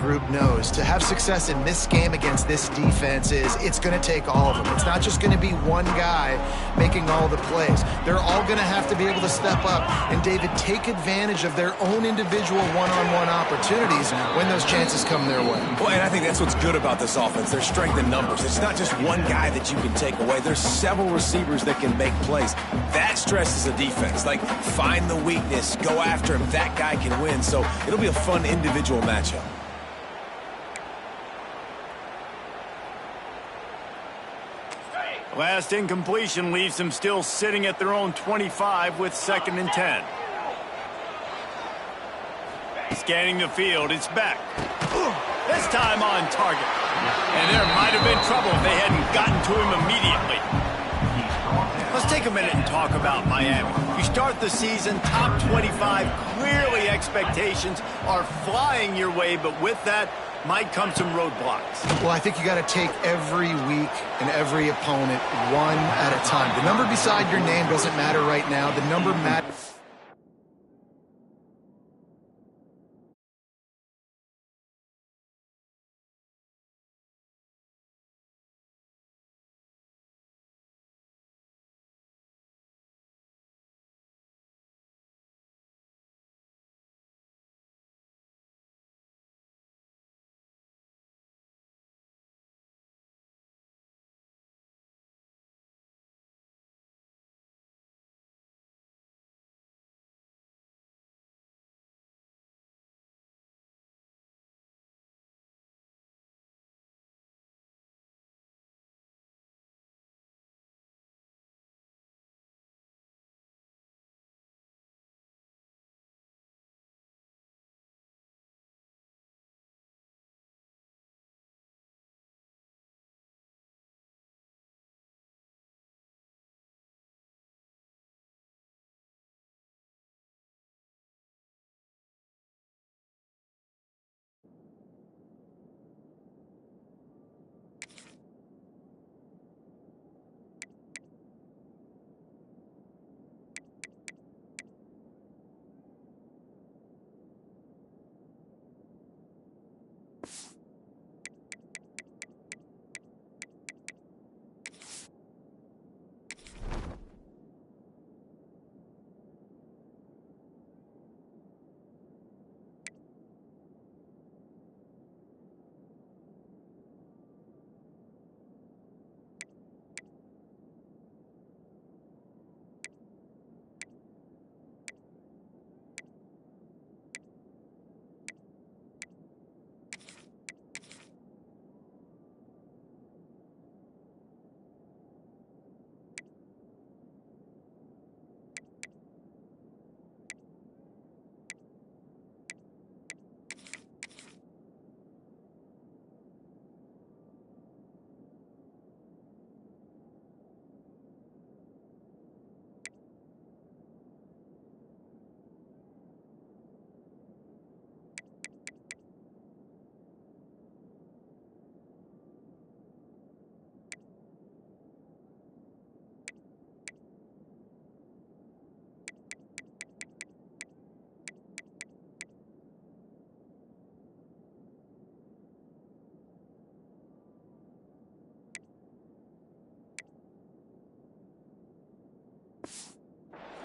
group knows to have success in this game against this defense it's going to take all of them. It's not just going to be one guy making all the plays. They're all going to have to be able to step up and, David, take advantage of their own individual one-on-one opportunities when those chances come their way. Well, and I think that's what's good about this offense. Their strength in numbers. It's not just one guy that you can take away. There's several receivers that can make plays. That stresses the defense. Like, find the weakness, go after him. That guy can win. So it'll be a fun individual matchup. Last incompletion leaves them still sitting at their own 25 with 2nd and 10. Scanning the field, it's back. This time on target. And there might have been trouble if they hadn't gotten to him immediately. Let's take a minute and talk about Miami. You start the season top 25. Clearly expectations are flying your way, but with that might come some roadblocks. Well, I think you got to take every week and every opponent one at a time. The number beside your name doesn't matter right now. The number matters.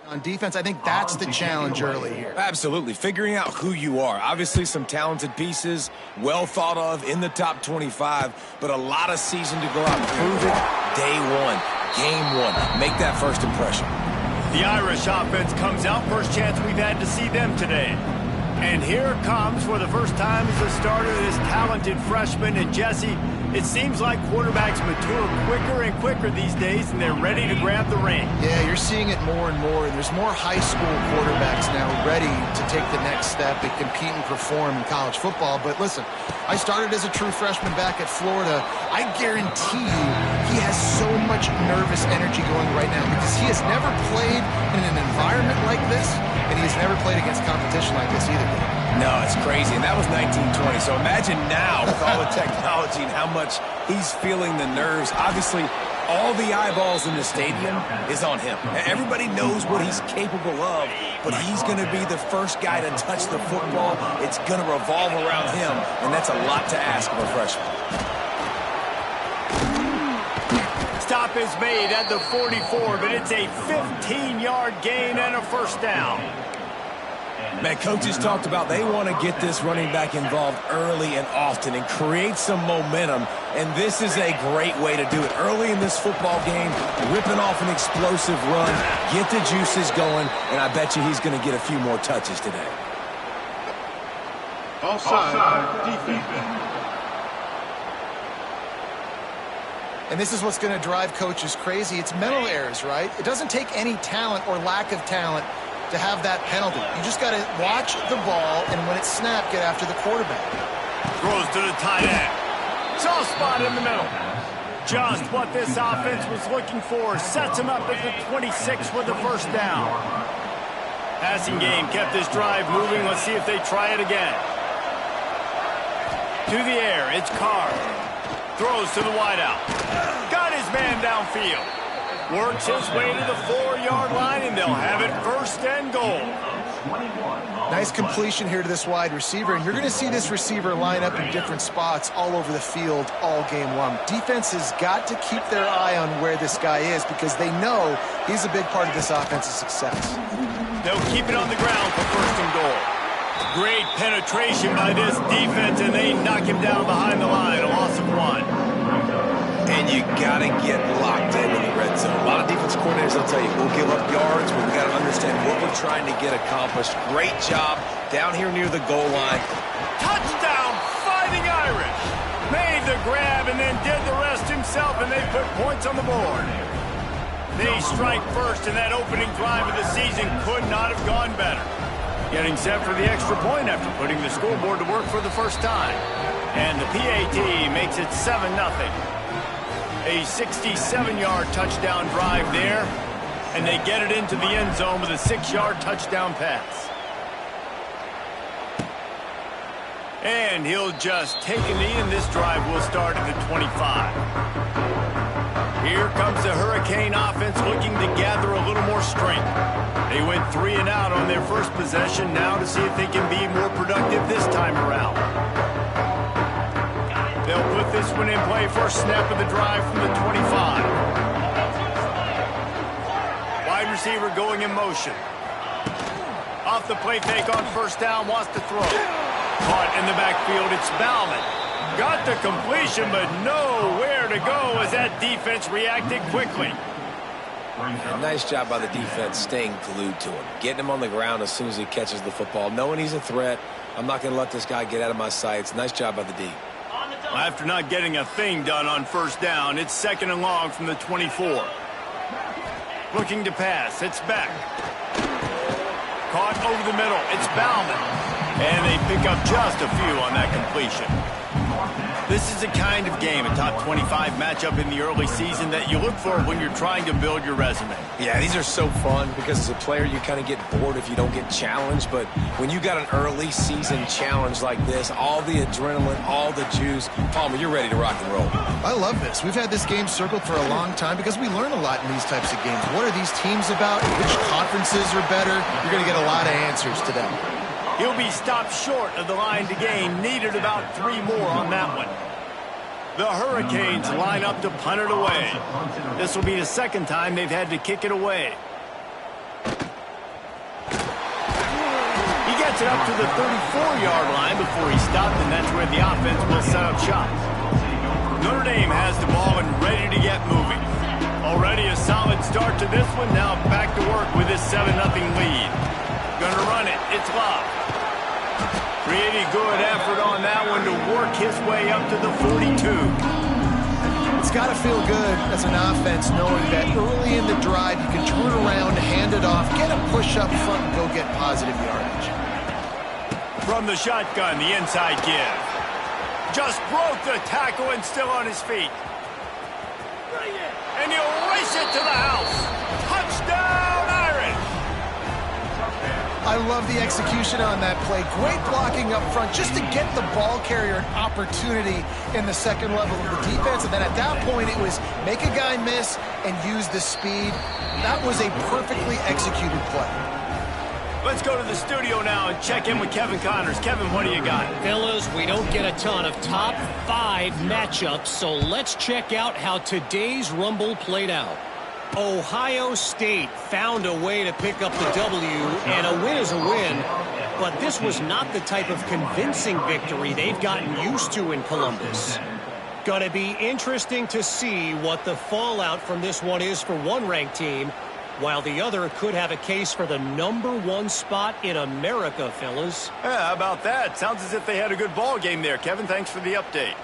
On defense, I think that's the challenge early here. Absolutely. Figuring out who you are. Obviously, some talented pieces, well thought of in the top 25, but a lot of season to go out and prove it. Day one, game one. Make that first impression. The Irish offense comes out. First chance we've had to see them today. And here comes, for the first time as a starter, this talented freshman. And Jesse, it seems like quarterbacks mature quicker and quicker these days, and they're ready to grab the reins. Yeah, you're seeing it more and more. There's more high school quarterbacks now ready to take the next step and compete and perform in college football. But listen, I started as a true freshman back at Florida. I guarantee you he has so much nervous energy going right now because he has never played in an environment like this, and he's never played against competition like this either. ago. No, it's crazy, and that was 1920. So imagine now with all the technology and how much he's feeling the nerves. Obviously, all the eyeballs in the stadium is on him. Everybody knows what he's capable of, but he's going to be the first guy to touch the football. It's going to revolve around him, and that's a lot to ask of a freshman. Stop is made at the 44, but it's a 15-yard gain and a first down. Man, coaches talked about they want to get this running back involved early and often and create some momentum, and this is a great way to do it. Early in this football game, ripping off an explosive run, get the juices going, and I bet you he's going to get a few more touches today. Offside, defense. And this is what's going to drive coaches crazy. It's mental errors, right? It doesn't take any talent or lack of talent to have that penalty. You just got to watch the ball, and when it's snapped, get after the quarterback. Throws to the tight end. Soft spot in the middle. Just what this offense was looking for. Sets him up at the 26 with the first down. Passing game kept this drive moving. Let's see if they try it again. To the air, it's Carr. Throws to the wideout. Got his man downfield. Works his way to the 4-yard line, and they'll have it first and goal. Nice completion here to this wide receiver, and you're going to see this receiver line up in different spots all over the field all game long. Defense has got to keep their eye on where this guy is because they know he's a big part of this offense's success. They'll keep it on the ground for first and goal. Great penetration by this defense, and they knock him down behind the line, a loss of 1. And you got to get locked in the red zone. A lot of defense coordinators will tell you, we'll give up yards, but we got to understand what we're trying to get accomplished. Great job down here near the goal line. Touchdown, Fighting Irish. Made the grab and then did the rest himself, and they put points on the board. They strike first, and that opening drive of the season could not have gone better. Getting set for the extra point after putting the scoreboard to work for the first time. And the PAT makes it 7-0. A 67-yard touchdown drive there, and they get it into the end zone with a 6-yard touchdown pass. And he'll just take a knee, and this drive will start at the 25. Here comes the Hurricane offense looking to gather a little more strength. They went 3 and out on their first possession, now to see if they can be more productive this time around. They'll put this one in play. First snap of the drive from the 25. Wide receiver going in motion. Off the play fake on first down, wants to throw. Caught in the backfield, it's Bauman. Got the completion, but nowhere to go as that defense reacted quickly. Nice job by the defense staying glued to him. Getting him on the ground as soon as he catches the football. Knowing he's a threat, I'm not going to let this guy get out of my sights. Nice job by the D. After not getting a thing done on first down, it's 2nd and long from the 24. Looking to pass, it's back. Caught over the middle, it's Bauman. And they pick up just a few on that completion. This is the kind of game, a top 25 matchup in the early season, that you look for when you're trying to build your resume. Yeah, these are so fun because as a player you kind of get bored if you don't get challenged, but when you got an early season challenge like this, all the adrenaline, all the juice, Palmer, you're ready to rock and roll. I love this. We've had this game circled for a long time because we learn a lot in these types of games. What are these teams about? Which conferences are better? You're going to get a lot of answers today. He'll be stopped short of the line to gain. Needed about 3 more on that one. The Hurricanes line up to punt it away. This will be the 2nd time they've had to kick it away. He gets it up to the 34-yard line before he stopped, and that's where the offense will set up shop. Notre Dame has the ball and ready to get moving. Already a solid start to this one. Now back to work with his 7-0 lead. Gonna run it. It's Love. Pretty good effort on that one to work his way up to the 42. It's got to feel good as an offense knowing that early in the drive you can turn around, hand it off, get a push up front, and go get positive yardage. From the shotgun, the inside give. Just broke the tackle and still on his feet. And he'll race it to the house. Touchdown, Irish! I love the execution on that play. Great blocking up front just to get the ball carrier an opportunity in the second level of the defense. And then at that point, it was make a guy miss and use the speed. That was a perfectly executed play. Let's go to the studio now and check in with Kevin Connors. Kevin, what do you got? Fellas, we don't get a ton of top 5 matchups, so let's check out how today's Rumble played out. Ohio State found a way to pick up the W, and a win is a win, but this was not the type of convincing victory they've gotten used to in Columbus. Gonna be interesting to see what the fallout from this one is for one ranked team, while the other could have a case for the #1 spot in America, fellas. Yeah, how about that? Sounds as if they had a good ball game there. Kevin, thanks for the update.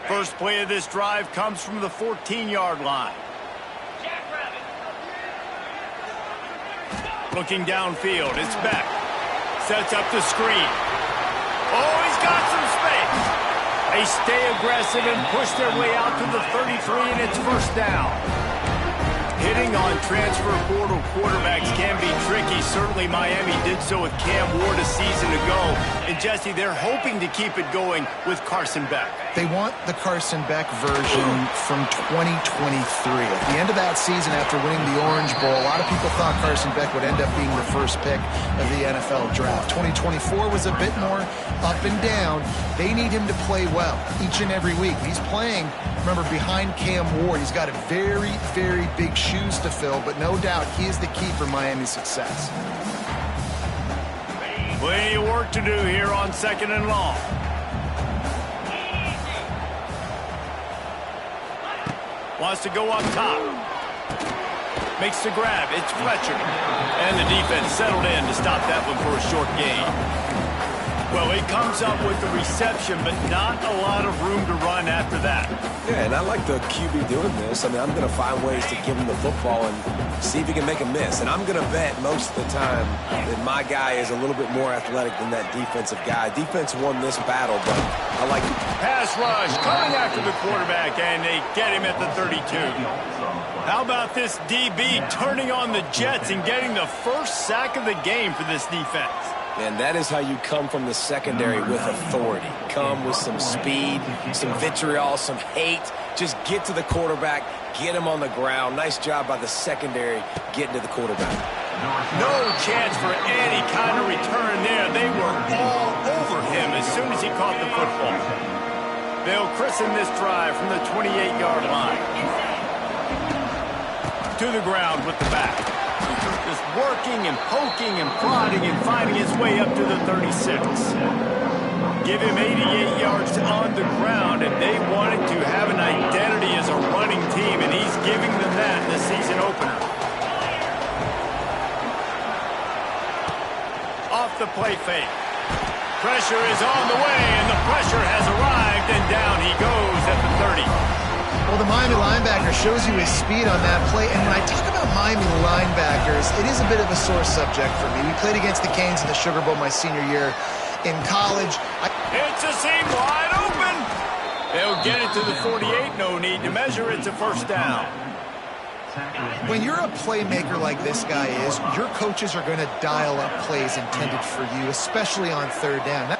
First play of this drive comes from the 14-yard line. Looking downfield, it's Beck. Sets up the screen. Oh, he's got some space. They stay aggressive and push their way out to the 33, and it's first down. Hitting on transfer portal quarterbacks can be tricky. Certainly Miami did so with Cam Ward a season ago. And Jesse, they're hoping to keep it going with Carson Beck. They want the Carson Beck version from 2023. At the end of that season, after winning the Orange Bowl, a lot of people thought Carson Beck would end up being the first pick of the NFL draft. 2024 was a bit more up and down. They need him to play well each and every week. He's playing, remember, behind Cam Ward. He's got a very, very big shoes to fill, but no doubt he is the key for Miami's success. Plenty of work to do here on 2nd and long. Wants to go up top. Makes the grab. It's Fletcher. And the defense settled in to stop that one for a short gain. Well, he comes up with the reception, but not a lot of room to run after that. Yeah, and I like the QB doing this. I mean, I'm going to find ways to give him the football and see if he can make a miss. And I'm going to bet most of the time that my guy is a little bit more athletic than that defensive guy. Defense won this battle, but I like it. Pass rush coming after the quarterback, and they get him at the 32. How about this DB turning on the Jets and getting the first sack of the game for this defense? And that is how you come from the secondary with authority. Come with some speed, some vitriol, some hate. Just get to the quarterback, get him on the ground. Nice job by the secondary getting to the quarterback. No chance for any kind of return there. They were all over him as soon as he caught the football. They'll christen this drive from the 28-yard line. To the ground with the back. Just working and poking and prodding and finding his way up to the 36. Give him 88 yards on the ground, and they wanted to have an identity as a running team, and he's giving them that in the season opener. Off the play fake. Pressure is on the way, and the pressure has arrived, and down he goes at the 30. Well, the Miami linebacker shows you his speed on that play. And when I talk about Miami linebackers, it is a bit of a sore subject for me. We played against the Canes in the Sugar Bowl my senior year in college. It's a seam wide open. They'll get it to the 48. No need to measure. It's a first down. When you're a playmaker like this guy is, your coaches are going to dial up plays intended for you, especially on third down.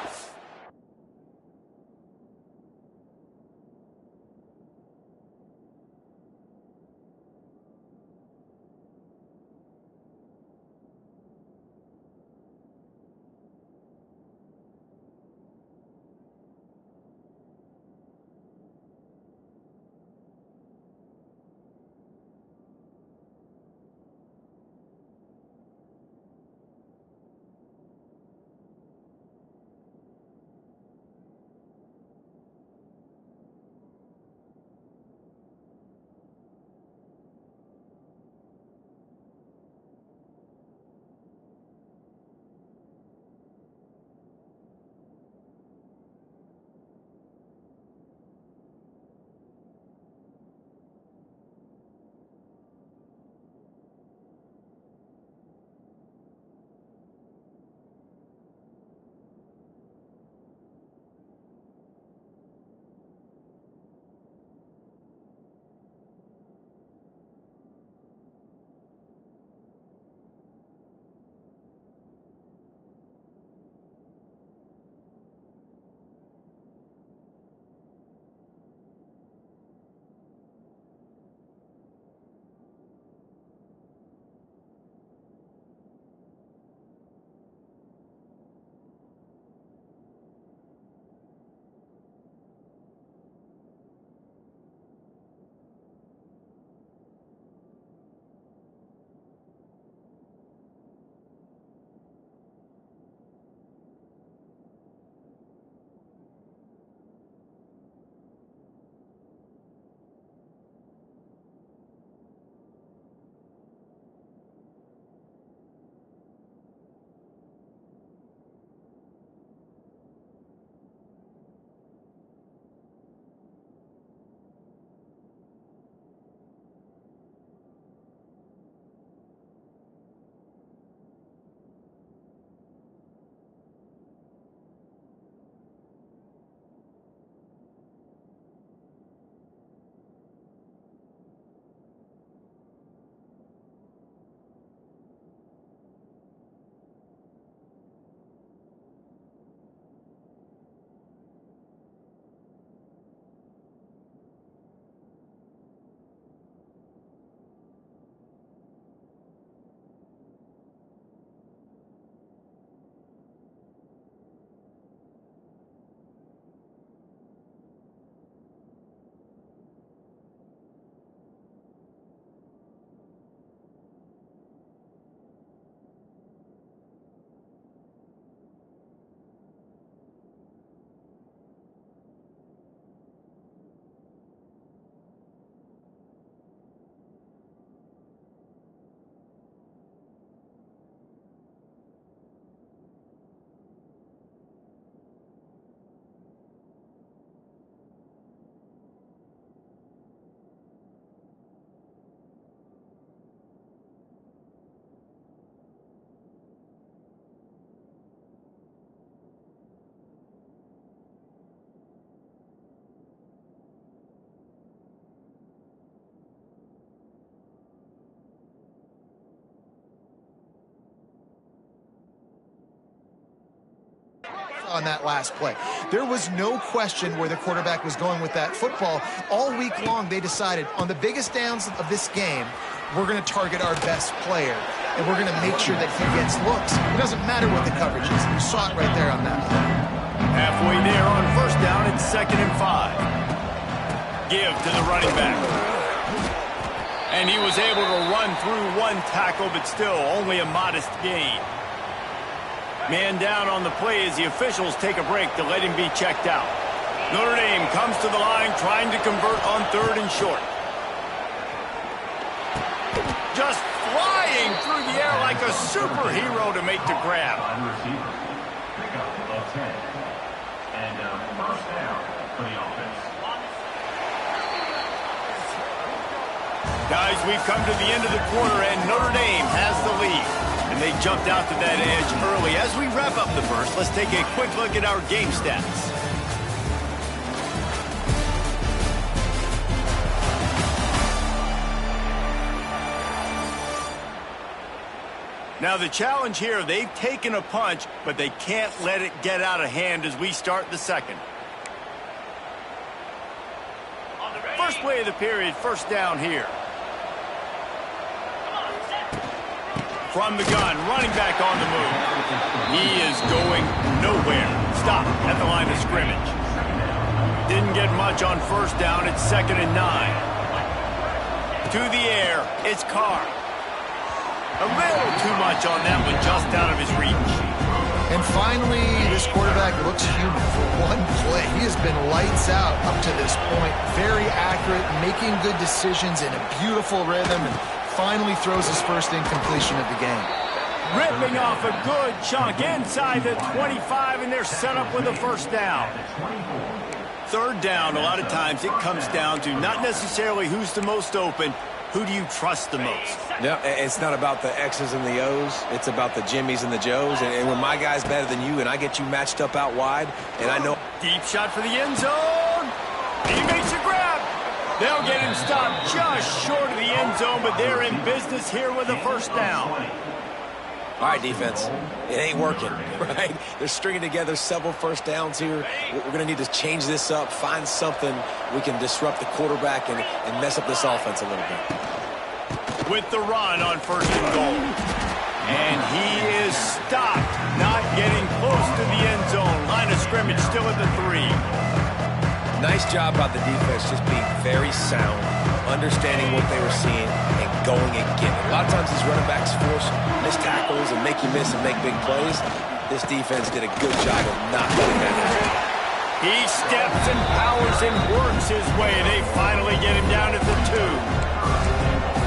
on that last play. There was no question where the quarterback was going with that football. All week long, they decided on the biggest downs of this game, we're going to target our best player, and we're going to make sure that he gets looks. It doesn't matter what the coverage is. You saw it right there on that play. Halfway there on first down, it's 2nd and 5. Give to the running back. And he was able to run through one tackle, but still only a modest gain. Man down on the play as the officials take a break to let him be checked out. Notre Dame comes to the line trying to convert on 3rd and short. Just flying through the air like a superhero to make the grab. Pick up of 10. And first down for the offense. Guys, we've come to the end of the quarter, and Notre Dame has the lead. And they jumped out to that edge early. As we wrap up the first, let's take a quick look at our game stats. Now, the challenge here, they've taken a punch, but they can't let it get out of hand as we start the second. First play of the period, first down here. From the gun, running back on the move. He is going nowhere. Stop at the line of scrimmage. Didn't get much on first down. It's 2nd and 9. To the air, it's Carr. A little too much on that one, just out of his reach. And finally, this quarterback looks human for one play. He has been lights out up to this point. Very accurate, making good decisions in a beautiful rhythm, and finally throws his first incompletion of the game. Ripping off a good chunk inside the 25, and they're set up with a first down. 3rd down, a lot of times it comes down to not necessarily who's the most open, who do you trust the most? No, it's not about the X's and the O's. It's about the Jimmies and the Joes. And when my guy's better than you and I get you matched up out wide, and I know... Deep shot for the end zone. He makes a grab. They'll get him stopped just short of the end zone, but they're in business here with a first down. All right, defense, it ain't working, right? They're stringing together several first downs here. We're going to need to change this up, find something we can disrupt the quarterback and mess up this offense a little bit. With the run on 1st and goal. And he is stopped, not getting close to the end zone. Line of scrimmage still at the 3. Nice job by the defense, just being very sound, understanding what they were seeing, and going and getting it. A lot of times these running backs force missed tackles and make you miss and make big plays. This defense did a good job of not letting that happen. He steps and powers and works his way. They finally get him down at the 2.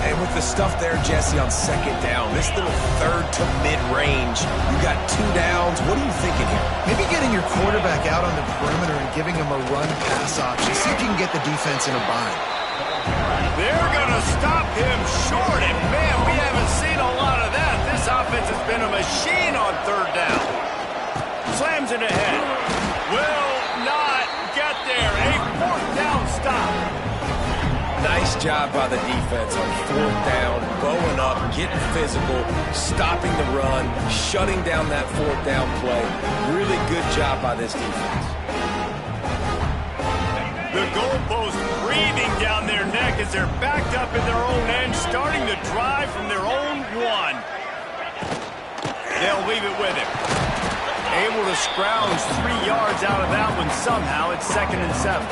And with the stuff there, Jesse, on 2nd down, this little 3rd to mid-range, you got 2 downs. What are you thinking here? Maybe getting your quarterback out on the perimeter and giving him a run-pass option. See if you can get the defense in a bind. They're going to stop him short, and man, we haven't seen a lot of that. This offense has been a machine on 3rd down. Slams it ahead. Will not get there. A 4th down stop. Nice job by the defense on 4th down, bowing up, getting physical, stopping the run, shutting down that 4th down play. Really good job by this defense. The goalpost breathing down their neck as they're backed up in their own end, starting to drive from their own 1. They'll leave it with him. Able to scrounge 3 yards out of that one somehow. It's 2nd and 7.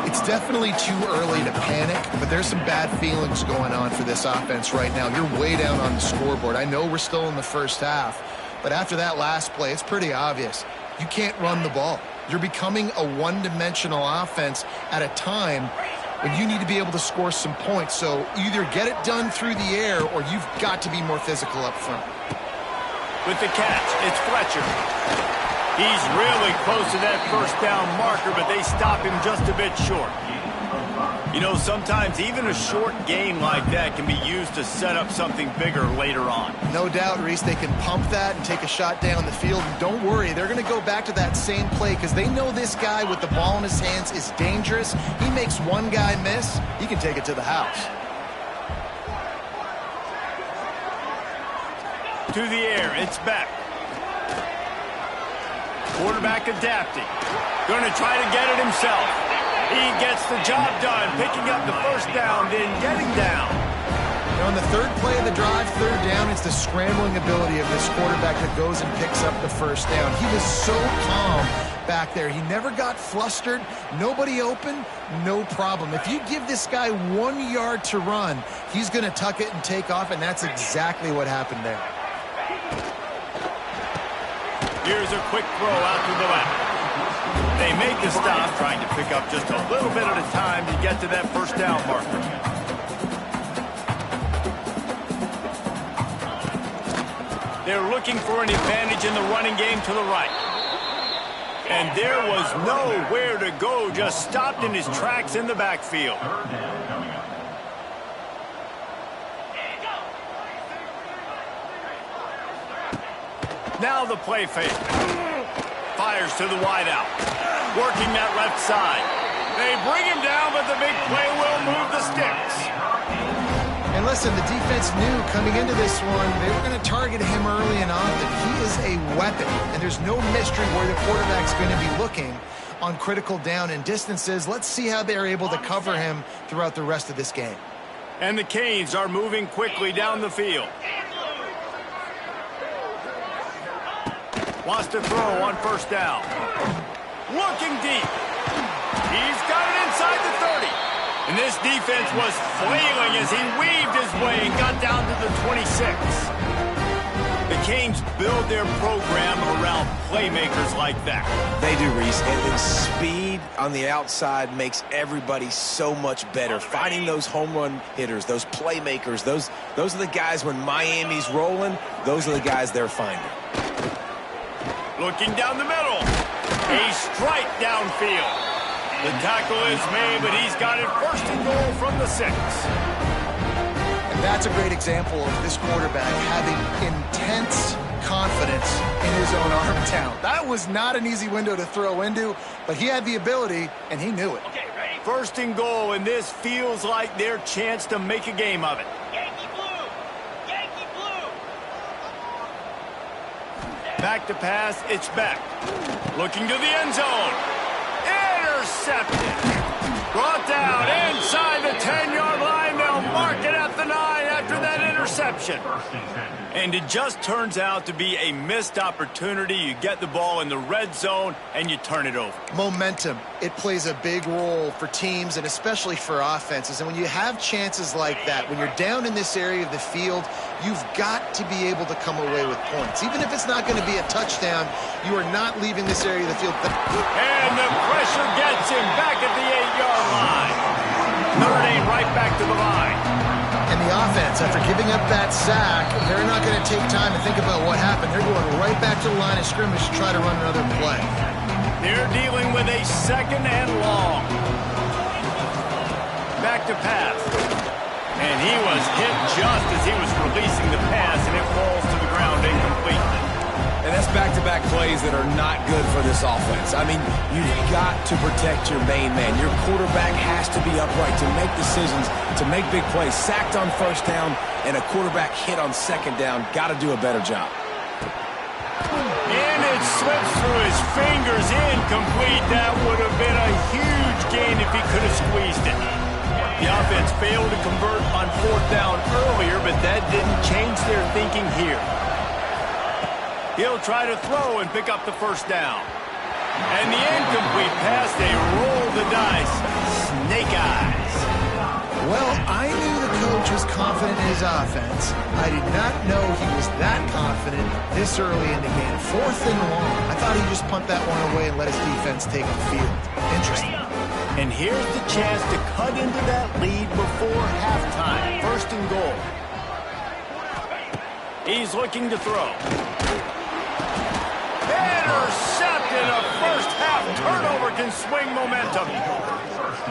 It's definitely too early to panic, but there's some bad feelings going on for this offense right now. You're way down on the scoreboard. I know we're still in the first half, but after that last play, it's pretty obvious. You can't run the ball. You're becoming a one-dimensional offense at a time when you need to be able to score some points. So either get it done through the air or you've got to be more physical up front. With the catch, it's Fletcher. He's really close to that first down marker, but they stop him just a bit short. You know, sometimes even a short gain like that can be used to set up something bigger later on. No doubt, Reese, they can pump that and take a shot down the field. And don't worry, they're going to go back to that same play because they know this guy with the ball in his hands is dangerous. He makes one guy miss, he can take it to the house. To the air, it's back. Quarterback adapting. Going to try to get it himself. He gets the job done, picking up the first down, then getting down. On the third play of the drive, third down, it's the scrambling ability of this quarterback that goes and picks up the first down. He was so calm back there. He never got flustered. Nobody open, no problem. If you give this guy 1 yard to run, he's going to tuck it and take off, and that's exactly what happened there. Here's a quick throw out to the left. They make the stop, trying to pick up just a little bit at a time to get to that first down marker. They're looking for an advantage in the running game to the right. And there was nowhere to go, just stopped in his tracks in the backfield. Now the play fake. Fires to the wideout. Working that left side. They bring him down, but the big play will move the sticks. And listen, the defense knew coming into this one, they were going to target him early and often. He is a weapon, and there's no mystery where the quarterback's going to be looking on critical down and distances. Let's see how they're able to cover him throughout the rest of this game. And the Canes are moving quickly down the field. Wants to throw on first down. Looking deep. He's got it inside the 30. And this defense was flailing as he weaved his way and got down to the 26. The Canes build their program around playmakers like that. They do, Reese. And the speed on the outside makes everybody so much better. Finding those home run hitters, those playmakers, those are the guys when Miami's rolling, those are the guys they're finding. Looking down the middle. A strike downfield. The tackle is made, but he's got it first and goal from the 6. And that's a great example of this quarterback having intense confidence in his own arm talent. That was not an easy window to throw into, but he had the ability, and he knew it. Okay, ready? First and goal, and this feels like their chance to make a game of it. Yankee blue! Yankee blue! Back to pass, it's back. Looking to the end zone. Intercepted. Brought down inside the 10-yard line. They'll mark it at the 9 after that interception. And it just turns out to be a missed opportunity. You get the ball in the red zone, and you turn it over. Momentum, it plays a big role for teams and especially for offenses. And when you have chances like that, when you're down in this area of the field, you've got to be able to come away with points. Even if it's not going to be a touchdown, you are not leaving this area of the field. And the pressure gets him back at the 8-yard line. Notre Dame right back to the line. And the offense, after giving up that sack, they're not going to take time to think about what happened. They're going right back to the line of scrimmage to try to run another play. They're dealing with a second and long. Back to pass. And he was hit just as he was releasing the pass, and it falls to the ground incomplete. And that's back-to-back plays that are not good for this offense. I mean, you've got to protect your main man. Your quarterback has to be upright to make decisions, to make big plays. Sacked on first down and a quarterback hit on second down. Got to do a better job. And it slips through his fingers, incomplete. That would have been a huge gain if he could have squeezed it. The offense failed to convert on fourth down earlier, but that didn't change their thinking here. He'll try to throw and pick up the first down. And the incomplete pass, they roll the dice. Snake eyes. Well, I knew the coach was confident in his offense. I did not know he was that confident this early in the game. Fourth and long. I thought he'd just punt that one away and let his defense take the field. Interesting. And here's the chance to cut into that lead before halftime. First and goal. He's looking to throw. Intercepted. A first-half turnover can swing momentum.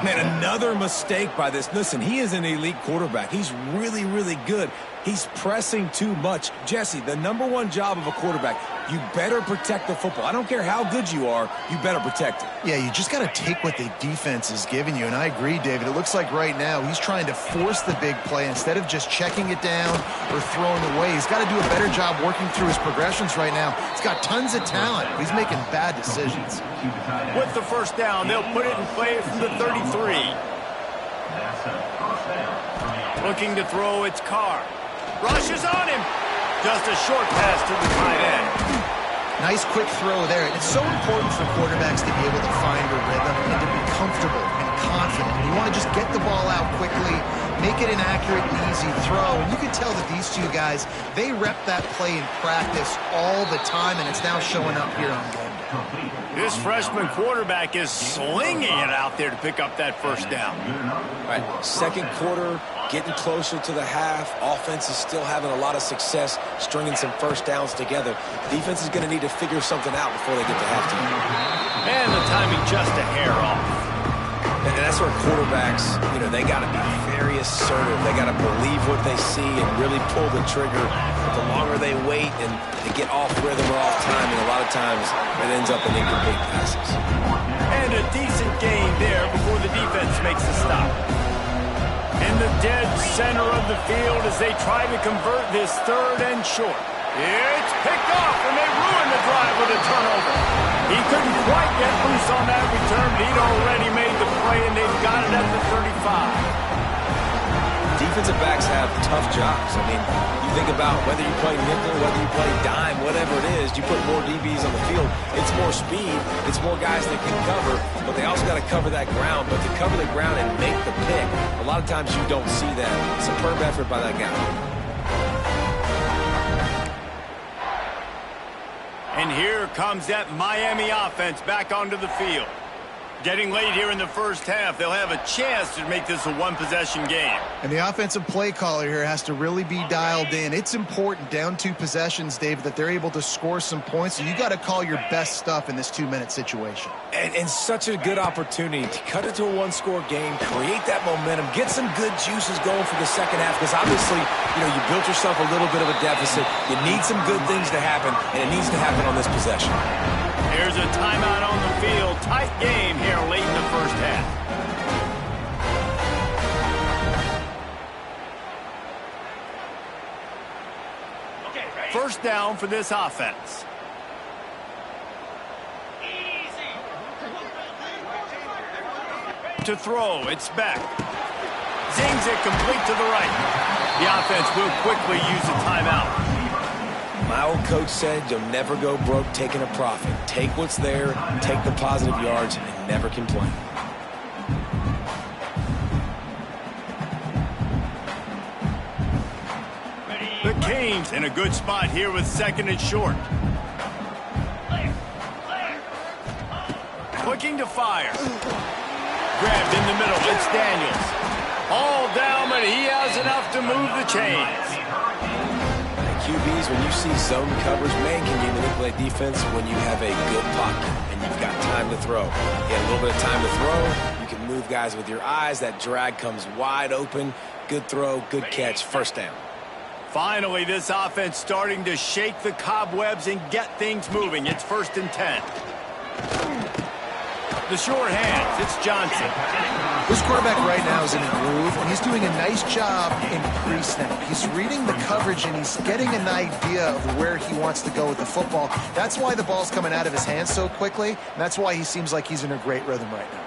Man, another mistake by this. Listen, he is an elite quarterback. He's really, really good. He's pressing too much. Jesse, the #1 job of a quarterback, you better protect the football. I don't care how good you are, you better protect it. Yeah, you just got to take what the defense is giving you, and I agree, David. It looks like right now he's trying to force the big play instead of just checking it down or throwing away. He's got to do a better job working through his progressions right now. He's got tons of talent, but he's making bad decisions. With the first down, they'll put it in play from the 33. Looking to throw, it's Carr. Rushes on him. Just a short pass to the tight end. Nice quick throw there. It's so important for quarterbacks to be able to find a rhythm and to be comfortable and confident. You want to just get the ball out quickly, make it an accurate, easy throw. And you can tell that these two guys, they rep that play in practice all the time, and it's now showing up here on game day. This freshman quarterback is slinging it out there to pick up that first down. All right, second quarter, getting closer to the half. Offense is still having a lot of success stringing some first downs together. Defense is going to need to figure something out before they get to halftime. And the timing just a hair off. And that's where quarterbacks, they got to be very assertive. They got to believe what they see and really pull the trigger. The longer they wait and they get off rhythm or off timing, a lot of times it ends up in incomplete passes. And a decent gain there before the defense makes the stop. In the dead center of the field as they try to convert this third and short. It's picked off, and they ruin the drive with a turnover. He couldn't quite get loose on that return, but he'd already made the play, and they've got it at the 35. Defensive backs have tough jobs. I mean, you think about whether you play nickel, whether you play dime, whatever it is, you put more DBs on the field. It's more speed. It's more guys that can cover, but they also got to cover that ground. But to cover the ground and make the pick, a lot of times you don't see that. Superb effort by that guy. And here comes that Miami offense back onto the field. Getting late here in the first half, they'll have a chance to make this a one-possession game. And the offensive play caller here has to really be dialed in. It's important, down 2 possessions, David, that they're able to score some points. So you got to call your best stuff in this 2-minute situation. And such a good opportunity to cut it to a one-score game, create that momentum, get some good juices going for the second half. Because obviously, you built yourself a little bit of a deficit. You need some good things to happen, and it needs to happen on this possession. Here's a timeout on the field. Tight game here late in the first half. First down for this offense. To throw, it's back. Zings it complete to the right. The offense will quickly use a timeout. My old coach said you'll never go broke taking a profit. Take what's there, take the positive yards, and never complain. The Canes in a good spot here with second and short. Looking to fire. Grabbed in the middle, it's Daniels. All down, but he has enough to move the chains. QBs, when you see zone coverage, man, can you manipulate defense when you have a good pocket and you've got time to throw. You get a little bit of time to throw, you can move guys with your eyes, that drag comes wide open, good throw, good catch, first down. Finally, this offense starting to shake the cobwebs and get things moving. It's 1st and 10. The short hands, it's Johnson. This quarterback right now is in a groove, and he's doing a nice job in pre-snap. He's reading the coverage, and he's getting an idea of where he wants to go with the football. That's why the ball's coming out of his hands so quickly, and that's why he seems like he's in a great rhythm right now.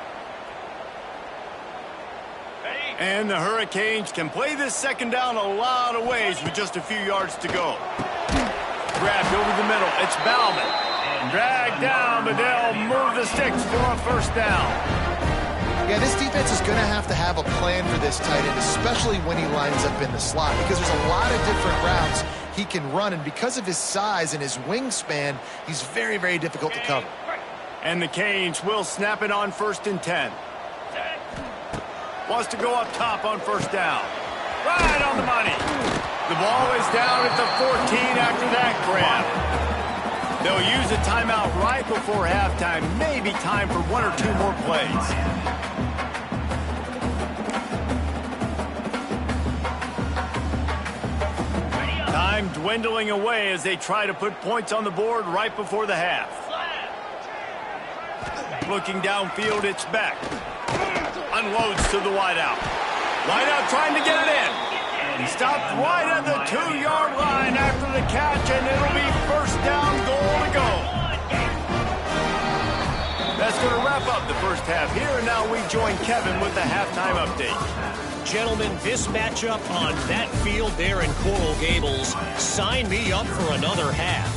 And the Hurricanes can play this second down a lot of ways with just a few yards to go. Grabbed over the middle, it's Bauman. Dragged down, but they'll move the sticks for a first down. Yeah, this defense is going to have a plan for this tight end, especially when he lines up in the slot, because there's a lot of different routes he can run, and because of his size and his wingspan, he's very, very difficult to cover. And the Canes will snap it on 1st and 10. Wants to go up top on first down. Right on the money. The ball is down at the 14 after that grab. They'll use a timeout right before halftime. Maybe time for 1 or 2 more plays. Time dwindling away as they try to put points on the board right before the half. Looking downfield, it's back. Unloads to the wideout. Wideout trying to get it in. He stopped right at the 2-yard line after the catch, and it'll be first down, goal to go. That's going to wrap up the first half here, and now we join Kevin with the halftime update. Gentlemen, this matchup on that field there in Coral Gables, sign me up for another half.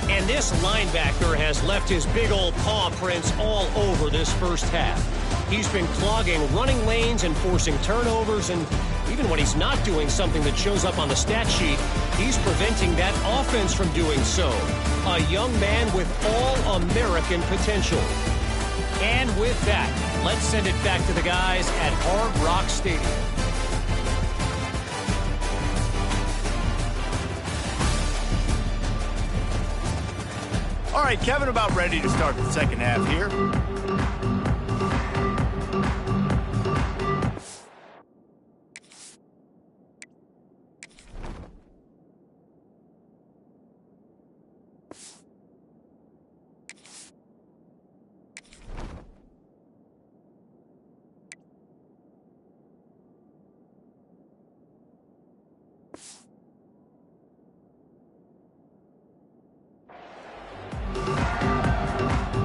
And this linebacker has left his big old paw prints all over this first half. He's been clogging running lanes and forcing turnovers, and even when he's not doing something that shows up on the stat sheet, he's preventing that offense from doing so. A young man with all-American potential. And with that, let's send it back to the guys at Hard Rock Stadium. All right, Kevin, about ready to start the second half here.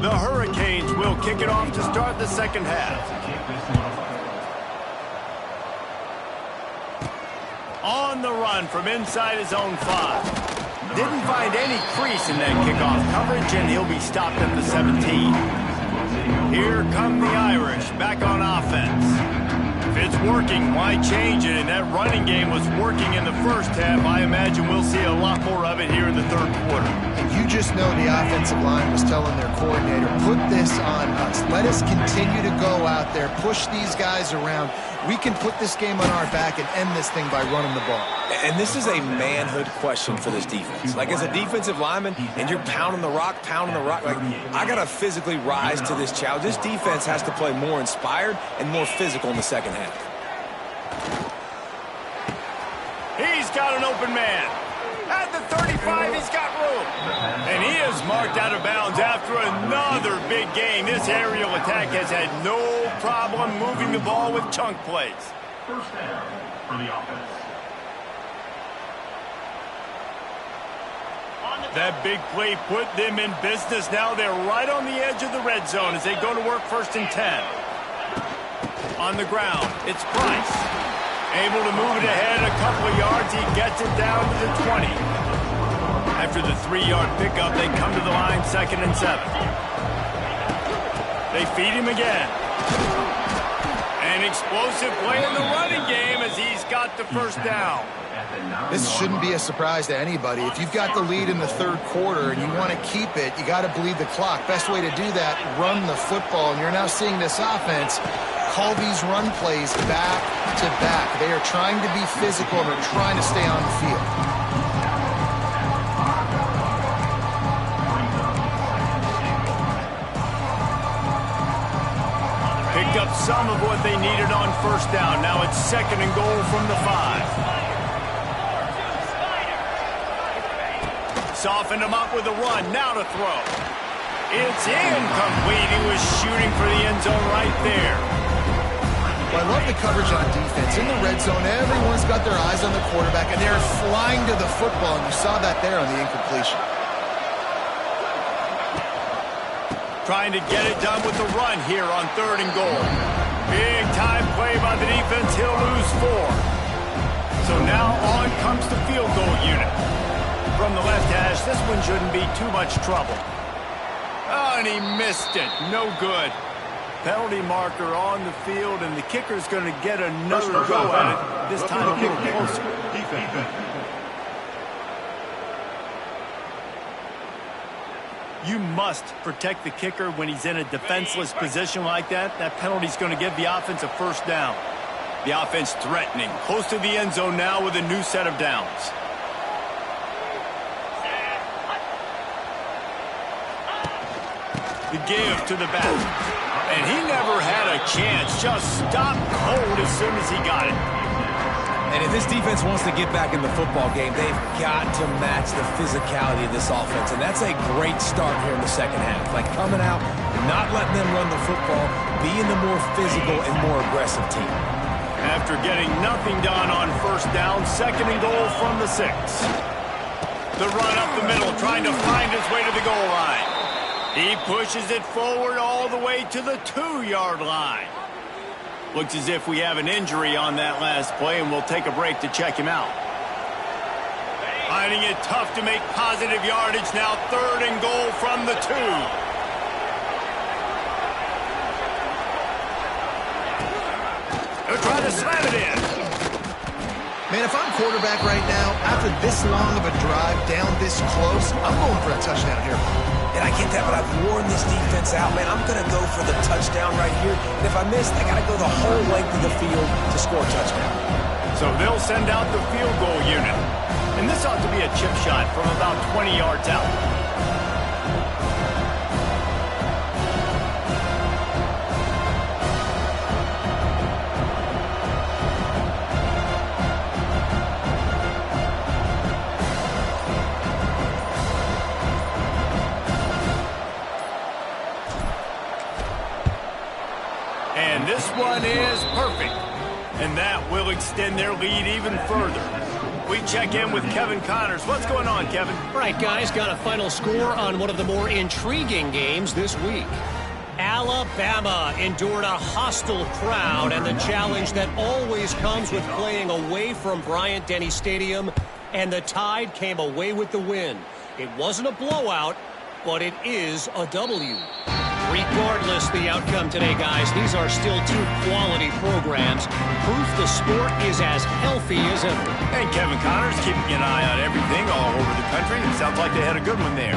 The Hurricanes will kick it off to start the second half. On the run from inside his own 5. Didn't find any crease in that kickoff coverage, and he'll be stopped at the 17. Here come the Irish back on offense. If it's working, why change it? And that running game was working in the first half. I imagine we'll see a lot more of it here in the third quarter. And you just know the offensive line was telling their coordinator, put this on us. Let us continue to go out there, push these guys around. We can put this game on our back and end this thing by running the ball. And this is a manhood question for this defense. Like, as a defensive lineman, and you're pounding the rock, like, I got to physically rise to this challenge. This defense has to play more inspired and more physical in the second half. He's got an open man. At the 35, he's got room. And he is marked out of bounds after another big game. This aerial attack has had no problem moving the ball with chunk plays. First down for the offense. That big play put them in business. Now they're right on the edge of the red zone as they go to work first and 10. On the ground, it's Price. Able to move it ahead a couple of yards. He gets it down to the 20. After the 3-yard pickup, they come to the line, 2nd and 7. They feed him again. An explosive play in the running game as he's got the first down. This shouldn't be a surprise to anybody. If you've got the lead in the third quarter and you want to keep it, you got to bleed the clock. Best way to do that, run the football. And you're now seeing this offense call these run plays back to back. They are trying to be physical and they're trying to stay on the field. Picked up some of what they needed on first down. Now it's 2nd and goal from the 5. Softened him up with a run. Now to throw. It's incomplete. He was shooting for the end zone right there. Well, I love the coverage on defense. In the red zone, everyone's got their eyes on the quarterback, and they're flying to the football, and you saw that there on the incompletion. Trying to get it done with the run here on 3rd and goal. Big time play by the defense. He'll lose 4. So now on comes the field goal unit. From the left hash, this one shouldn't be too much trouble. Oh, and he missed it. No good. Penalty marker on the field, and the kicker's going to get another go at it. This time a little closer. You must protect the kicker when he's in a defenseless position like that. That penalty's going to give the offense a first down. The offense threatening, close to the end zone now with a new set of downs. The give to the back. And he never had a chance. Just stopped cold as soon as he got it. And if this defense wants to get back in the football game, they've got to match the physicality of this offense. And that's a great start here in the second half. Like coming out and not letting them run the football, being the more physical and more aggressive team. After getting nothing done on first down, 2nd and goal from the 6. The run up the middle, trying to find his way to the goal line. He pushes it forward all the way to the 2-yard line. Looks as if we have an injury on that last play, and we'll take a break to check him out. Finding it tough to make positive yardage now. 3rd and goal from the 2. They'll try to slam it in. Man, if I'm quarterback right now, after this long of a drive down this close, I'm going for a touchdown here. And I get that, but I've worn this defense out, man. I'm going to go for the touchdown right here. And if I miss, I got to go the whole length of the field to score a touchdown. So they'll send out the field goal unit. And this ought to be a chip shot from about 20 yards out. And this one is perfect. And that will extend their lead even further. We check in with Kevin Connors. What's going on, Kevin? All right, guys, got a final score on one of the more intriguing games this week. Alabama endured a hostile crowd and the challenge that always comes with playing away from Bryant-Denny Stadium, and the Tide came away with the win. It wasn't a blowout, but it is a W. Regardless the outcome today, guys, these are still 2 quality programs. Proof the sport is as healthy as ever. And Kevin Connors keeping an eye on everything all over the country. It sounds like they had a good one there.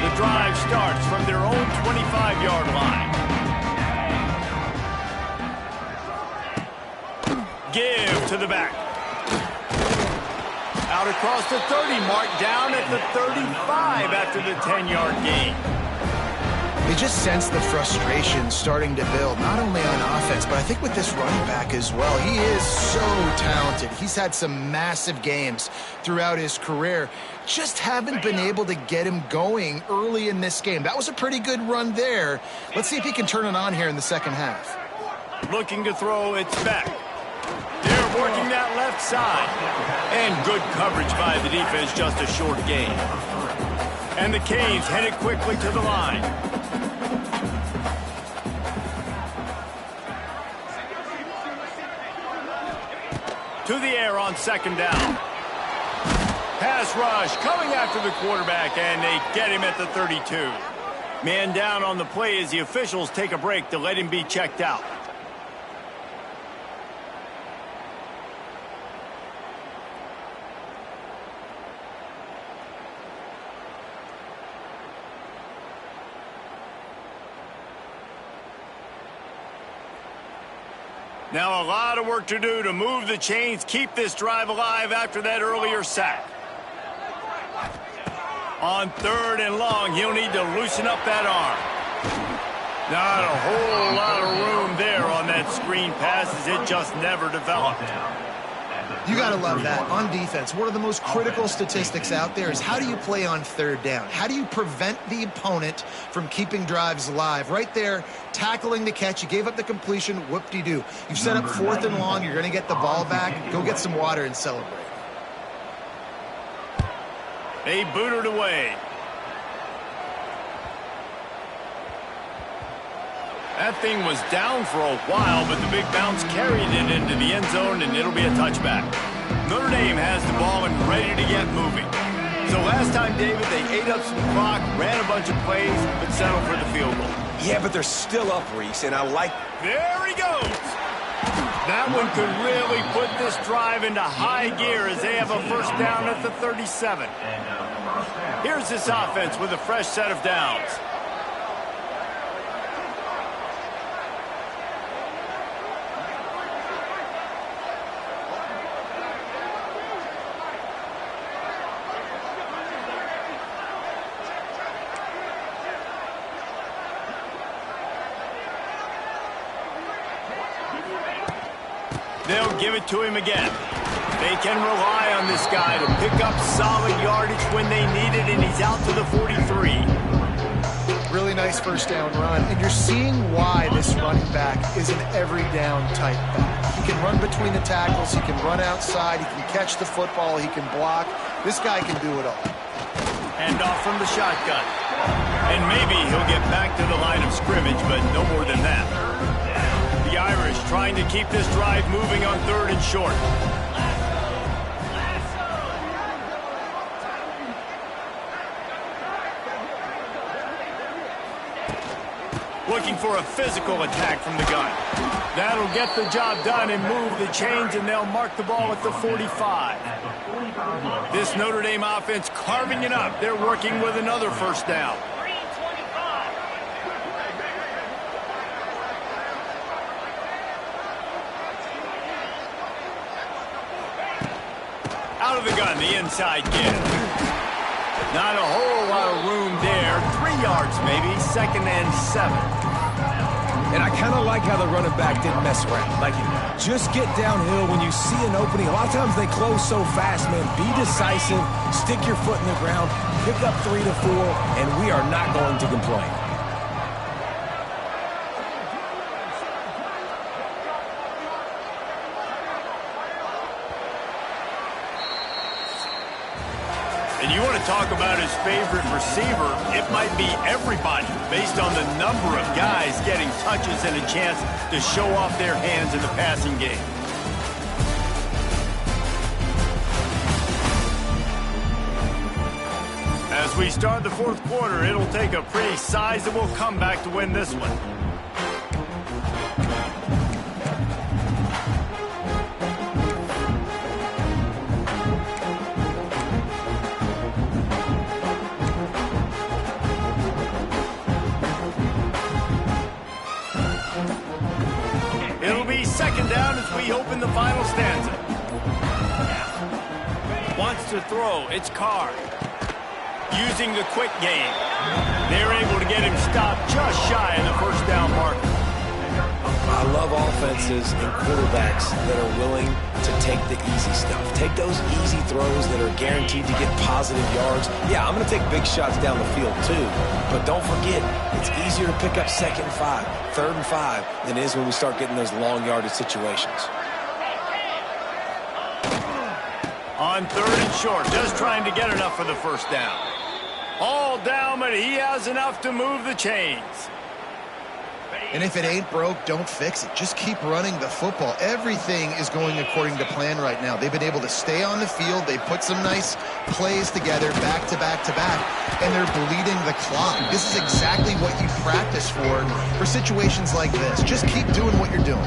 The drive starts from their own 25-yard line. Give to the back. Out across the 30, marked down at the 35 after the 10-yard gain. They just sense the frustration starting to build, not only on offense, but I think with this running back as well. He is so talented. He's had some massive games throughout his career. Just haven't been able to get him going early in this game. That was a pretty good run there. Let's see if he can turn it on here in the second half. Looking to throw, it's back. They're working that left side. And good coverage by the defense, just a short gain. And the Canes headed quickly to the line. To the air on 2nd down. Pass rush coming after the quarterback, and they get him at the 32. Man down on the play as the officials take a break to let him be checked out. Now a lot of work to do to move the chains, keep this drive alive after that earlier sack. On 3rd and long, he'll need to loosen up that arm. Not a whole lot of room there on that screen pass as it just never developed. You got to love that. On defense, one of the most critical statistics out there is how do you play on 3rd down? How do you prevent the opponent from keeping drives alive? Right there, tackling the catch. You gave up the completion. Whoop-de-doo. You've set up 4th and long. You're going to get the ball back. Go get some water and celebrate. They boot it away. That thing was down for a while, but the big bounce carried it into the end zone, and it'll be a touchback. Notre Dame has the ball and ready to get moving. So last time, David, they ate up some clock, ran a bunch of plays, but settled for the field goal. Yeah, but they're still up, Reese, and I like... There he goes! That one could really put this drive into high gear as they have a first down at the 37. Here's this offense with a fresh set of downs. They'll give it to him again. They can rely on this guy to pick up solid yardage when they need it, and he's out to the 43. Really nice first down run, and you're seeing why this running back is an every down type back. He can run between the tackles, he can run outside, he can catch the football, he can block. This guy can do it all. Hand off from the shotgun. And maybe he'll get back to the line of scrimmage, but no more than that. The Irish trying to keep this drive moving on 3rd and short. Looking for a physical attack from the gun. That'll get the job done and move the chains, and they'll mark the ball at the 45. This Notre Dame offense carving it up. They're working with another first down. Out of the gun, the inside give. Not a whole lot of room there. 3 yards maybe, 2nd and 7. And I kind of like how the running back didn't mess around. Like, just get downhill when you see an opening. A lot of times they close so fast, man. Be decisive, stick your foot in the ground, pick up 3 to 4, and we are not going to complain. And you want to talk about his favorite receiver, it might be everybody based on the number of guys getting touches and a chance to show off their hands in the passing game. As we start the 4th quarter, it'll take a pretty sizable comeback to win this one. We open the final stanza. Wants to throw. It's Carr. Using the quick game. They're able to get him stopped just shy of the first down marker. I love offenses and quarterbacks that are willing to take the easy stuff. Take those easy throws that are guaranteed to get positive yards. Yeah, I'm going to take big shots down the field too. But don't forget, it's easier to pick up 2nd and 5, 3rd and 5 than it is when we start getting those long yardage situations. On 3rd and short, just trying to get enough for the first down. All down, but he has enough to move the chains. And if it ain't broke, don't fix it. Just keep running the football. Everything is going according to plan right now. They've been able to stay on the field. They put some nice plays together back to back to back, and they're bleeding the clock. This is exactly what you practice for situations like this. Just keep doing what you're doing.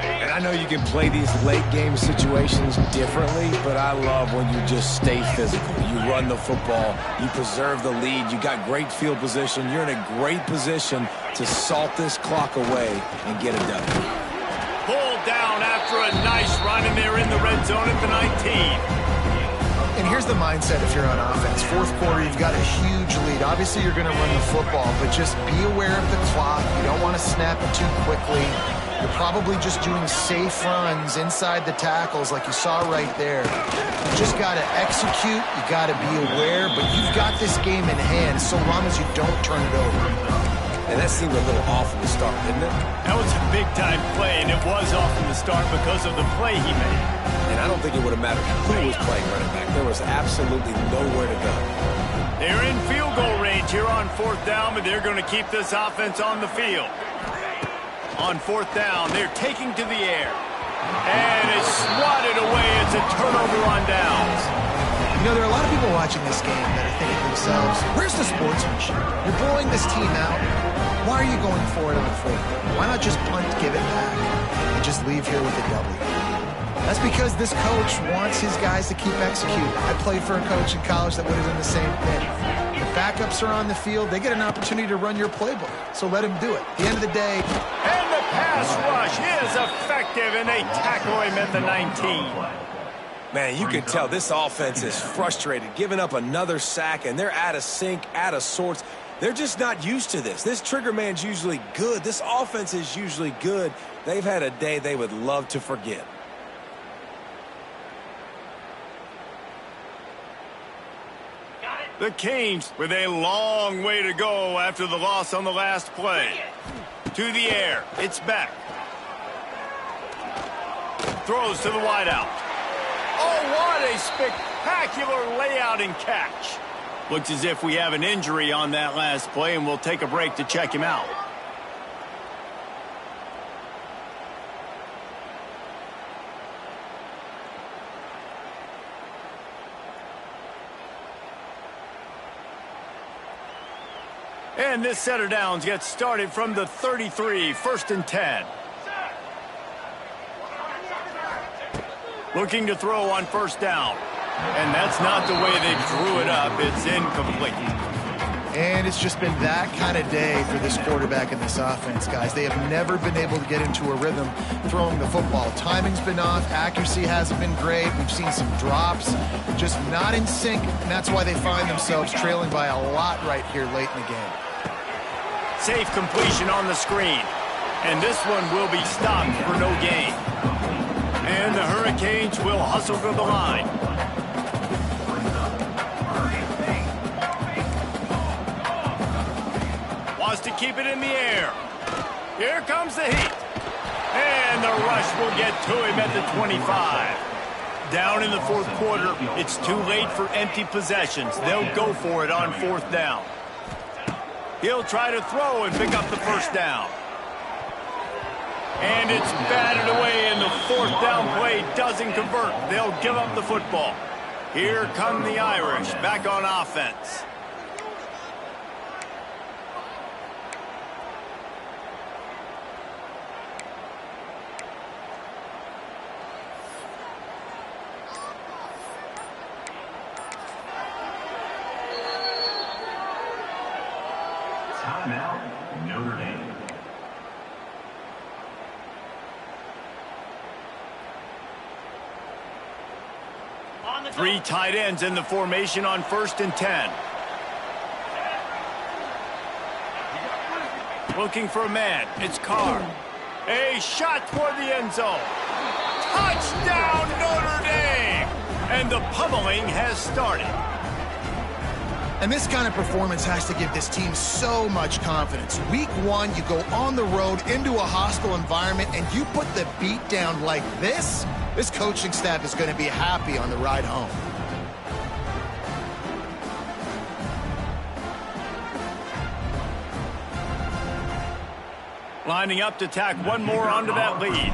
And I know you can play these late game situations differently, but I love when you just stay physical. You run the football, you preserve the lead, you got great field position, you're in a great position to salt this clock away and get it done. Pulled down after a nice run, and they're in the red zone at the 19. And here's the mindset if you're on offense. 4th quarter, you've got a huge lead. Obviously, you're going to run the football, but just be aware of the clock. You don't want to snap it too quickly. You're probably just doing safe runs inside the tackles like you saw right there. You just got to execute. You got to be aware, but you've got this game in hand so long as you don't turn it over. And that seemed a little off in the start, didn't it? That was a big-time play, and it was off in the start because of the play he made. And I don't think it would have mattered who was playing running back. There was absolutely nowhere to go. They're in field goal range here on 4th down, but they're going to keep this offense on the field. On 4th down, they're taking to the air. And it's swatted away. It's a turnover on downs. You know, there are a lot of people watching this game that are thinking to themselves, where's the sportsmanship? You're blowing this team out. Why are you going for it on 4th? Why not just punt, give it back, and just leave here with a W? That's because this coach wants his guys to keep executing. I played for a coach in college that would have done the same thing. The backups are on the field. They get an opportunity to run your playbook, so let them do it. At the end of the day... And the pass rush is effective, and they tackle him at the 19. Man, you can tell this offense is frustrated, giving up another sack, and they're out of sync, out of sorts. They're just not used to this. This trigger man's usually good. This offense is usually good. They've had a day they would love to forget. The Canes with a long way to go after the loss on the last play. To the air. It's back. Throws to the wideout. Oh, what a spectacular layout and catch. Looks as if we have an injury on that last play, and we'll take a break to check him out. And this set of downs gets started from the 33, 1st and 10. Looking to throw on 1st down. And that's not the way they drew it up. It's incomplete. And it's just been that kind of day for this quarterback and this offense, guys. They have never been able to get into a rhythm throwing the football. Timing's been off. Accuracy hasn't been great. We've seen some drops. Just not in sync. And that's why they find themselves trailing by a lot right here late in the game. Safe completion on the screen. And this one will be stopped for no gain. And the Hurricanes will hustle to the line. Wants to keep it in the air. Here comes the heat. And the rush will get to him at the 25. Down in the 4th quarter, it's too late for empty possessions. They'll go for it on 4th down. He'll try to throw and pick up the 1st down. And it's batted away, and the 4th down play doesn't convert. They'll give up the football. Here come the Irish back on offense. Timeout, Notre Dame. Three tight ends in the formation on 1st and 10. Looking for a man. It's Carr. A shot toward the end zone. Touchdown, Notre Dame! And the pummeling has started. And this kind of performance has to give this team so much confidence. Week 1, you go on the road into a hostile environment, and you put the beat down like this. This coaching staff is going to be happy on the ride home. Lining up to tack one more onto that lead.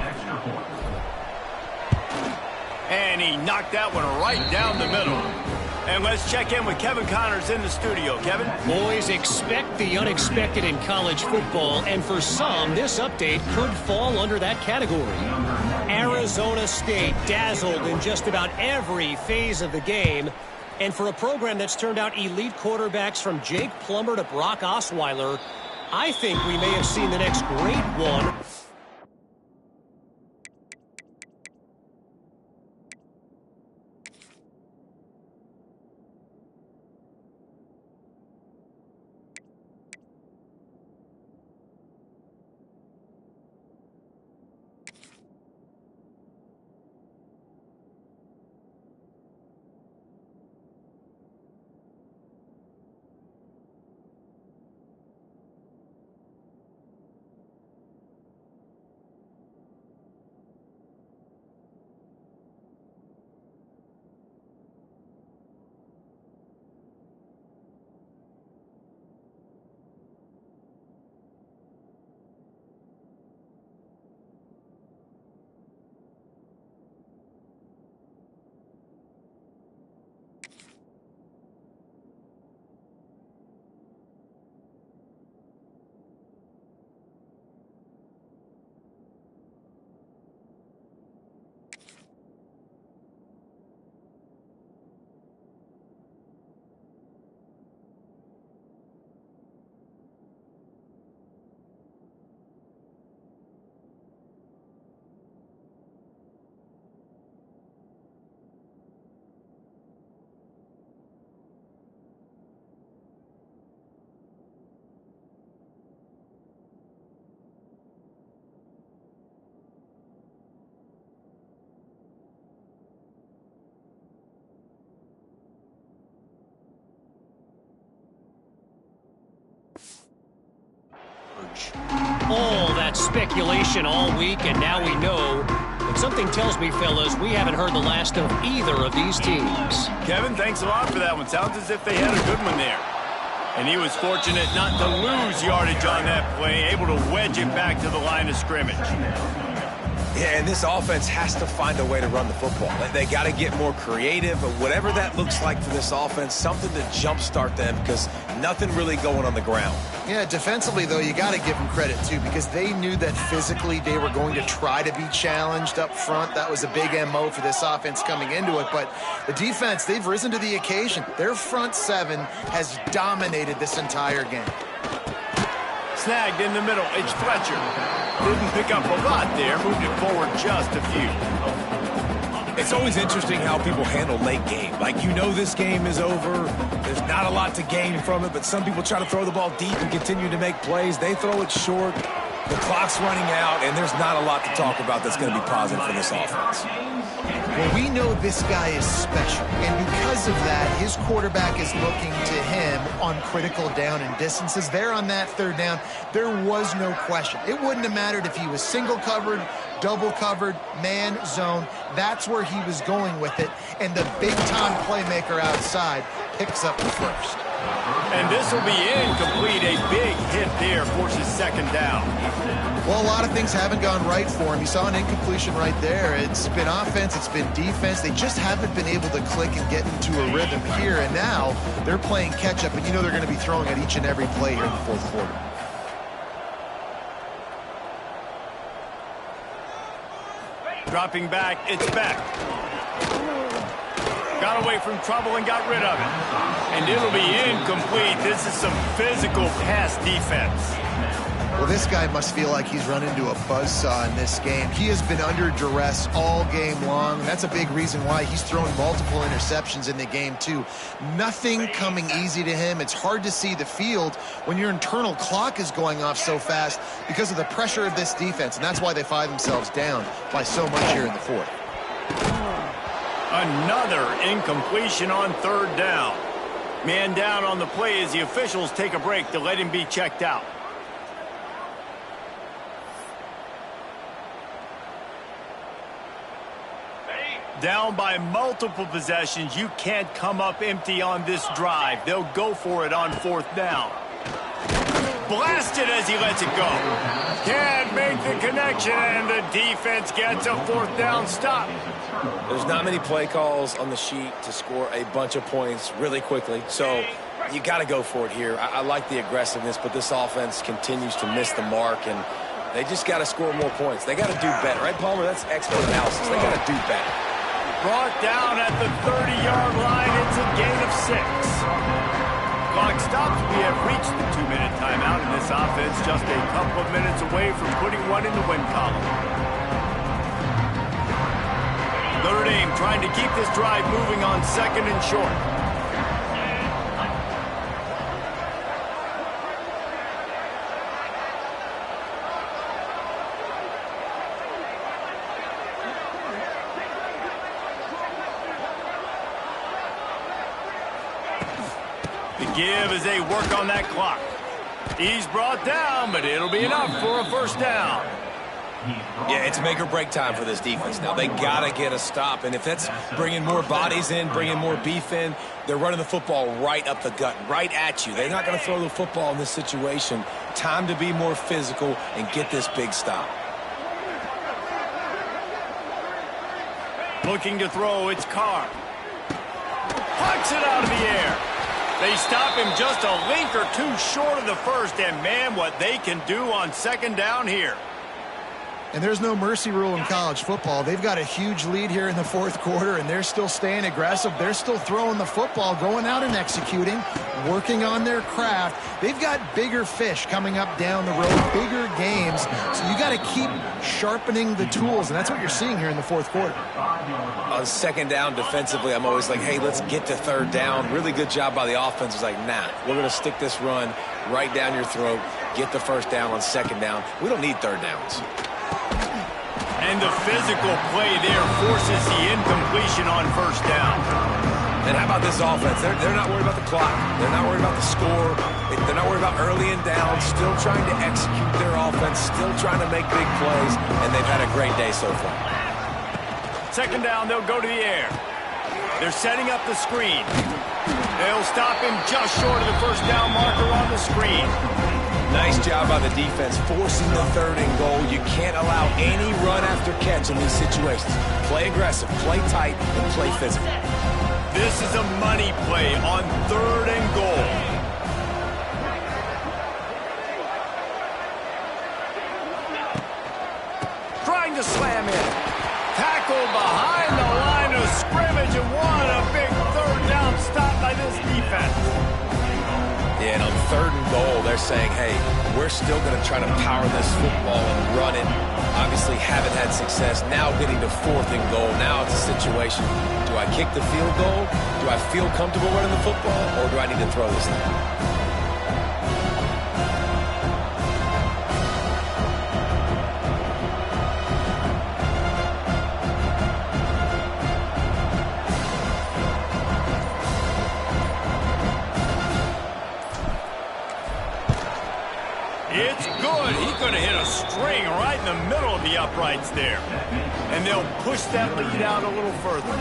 And he knocked that one right down the middle. And let's check in with Kevin Connors in the studio. Kevin? Boys, expect the unexpected in college football, and for some, this update could fall under that category. Arizona State dazzled in just about every phase of the game, and for a program that's turned out elite quarterbacks from Jake Plummer to Brock Osweiler, I think we may have seen the next great one. coach. All that speculation all week, and now we know. But something tells me, fellas, we haven't heard the last of either of these teams. Kevin, thanks a lot for that one. Sounds as if they had a good one there. And he was fortunate not to lose yardage on that play, able to wedge it back to the line of scrimmage. Yeah, and this offense has to find a way to run the football. They got to get more creative, but whatever that looks like for this offense, something to jumpstart them because nothing really going on the ground. Yeah, defensively, though, you got to give them credit, too, because they knew that physically they were going to try to be challenged up front. That was a big MO for this offense coming into it. But the defense, they've risen to the occasion. Their front seven has dominated this entire game. Snagged in the middle. It's Fletcher. Didn't pick up a lot there. Moved it forward just a few. It's always interesting how people handle late game. Like, you know this game is over. There's not a lot to gain from it, but some people try to throw the ball deep and continue to make plays. They throw it short. The clock's running out, and there's not a lot to talk about that's going to be positive for this offense. Well, we know this guy is special, and because of that, his quarterback is looking to him on critical down and distances. There on that third down, there was no question. It wouldn't have mattered if he was single covered, double covered, man, zone. That's where he was going with it, and the big-time playmaker outside picks up the first. And this will be incomplete. A big hit there forces second down. Well, a lot of things haven't gone right for him. You saw an incompletion right there. It's been offense, it's been defense. They just haven't been able to click and get into a rhythm here. And now they're playing catch-up, and you know they're going to be throwing at each and every play here in the fourth quarter. Dropping back, it's back. Got away from trouble and got rid of it. And it'll be incomplete. This is some physical pass defense. Well, this guy must feel like he's run into a buzzsaw in this game. He has been under duress all game long. That's a big reason why he's thrown multiple interceptions in the game, too. Nothing coming easy to him. It's hard to see the field when your internal clock is going off so fast because of the pressure of this defense, and that's why they find themselves down by so much here in the fourth. Another incompletion on third down. Man down on the play as the officials take a break to let him be checked out. Down by multiple possessions. You can't come up empty on this drive. They'll go for it on fourth down. Blasted as he lets it go. Can't make the connection, and the defense gets a fourth down stop. There's not many play calls on the sheet to score a bunch of points really quickly, so you got to go for it here. I like the aggressiveness, but this offense continues to miss the mark, and they just got to score more points. They got to do better, right, Palmer? That's expert analysis. They got to do better. Brought down at the 30-yard line. It's a gain of 6. Clock stops. We have reached the 2-minute timeout in this offense, just a couple of minutes away from putting one in the win column. Notre Dame trying to keep this drive moving on second and short. The give as they work on that clock. He's brought down, but it'll be enough for a first down. Yeah, it's make or break time for this defense now. They got to get a stop, and if that's bringing more bodies in, bringing more beef in, they're running the football right up the gut, right at you. They're not going to throw the football in this situation. Time to be more physical and get this big stop. Looking to throw, it's Carr. Pucks it out of the air. They stop him just a link or two short of the first, and man, what they can do on second down here. And there's no mercy rule in college football. They've got a huge lead here in the fourth quarter, and they're still staying aggressive. They're still throwing the football, going out and executing, working on their craft. They've got bigger fish coming up down the road, bigger games. So you got to keep sharpening the tools, and that's what you're seeing here in the fourth quarter. On second down defensively, I'm always like, hey, let's get to third down. Really good job by the offense. It's like, nah, we're going to stick this run right down your throat, get the first down on second down. We don't need third downs. And the physical play there forces the incompletion on first down. And how about this offense? They're not worried about the clock. They're not worried about the score. They're not worried worry about early and down, still trying to execute their offense, still trying to make big plays, and they've had a great day so far. Second down, they'll go to the air. They're setting up the screen. They'll stop him just short of the first down marker on the screen. Nice job by the defense forcing the 3rd and goal. You can't allow any run after catch in these situations. Play aggressive, play tight, and play physical. This is a money play on 3rd and goal. Trying to slam in. Tackle behind the line of scrimmage, and what a big 3rd down stop by this defense. Yeah, and on 3rd and goal, they're saying, hey, we're still going to try to power this football and run it. Obviously haven't had success. Now getting to 4th and goal. Now it's a situation. Do I kick the field goal? Do I feel comfortable running the football? Or do I need to throw this thing? It's good. He could have hit a string right in the middle of the uprights there. And they'll push that lead out a little further.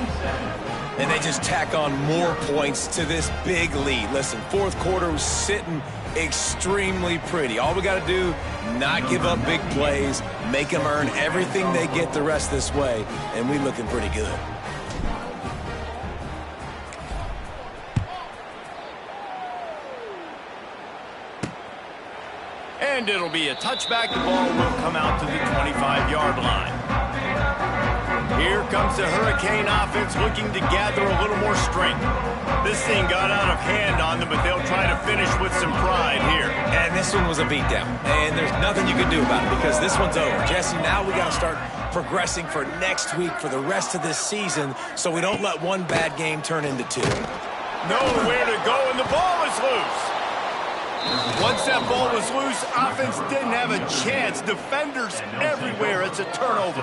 And they just tack on more points to this big lead. Listen, 4th quarter was sitting extremely pretty. All we got to do, not give up big plays, make them earn everything they get the rest this way, and we looking pretty good. And it'll be a touchback. The ball will come out to the 25-yard line. Here comes the Hurricane offense looking to gather a little more strength. This thing got out of hand on them, but they'll try to finish with some pride here. And this one was a beatdown. And there's nothing you can do about it because this one's over. Jesse, now we got to start progressing for next week, for the rest of this season, so we don't let one bad game turn into 2. Nowhere to go, and the ball is loose. Once that ball was loose, offense didn't have a chance. Defenders everywhere. It's a turnover.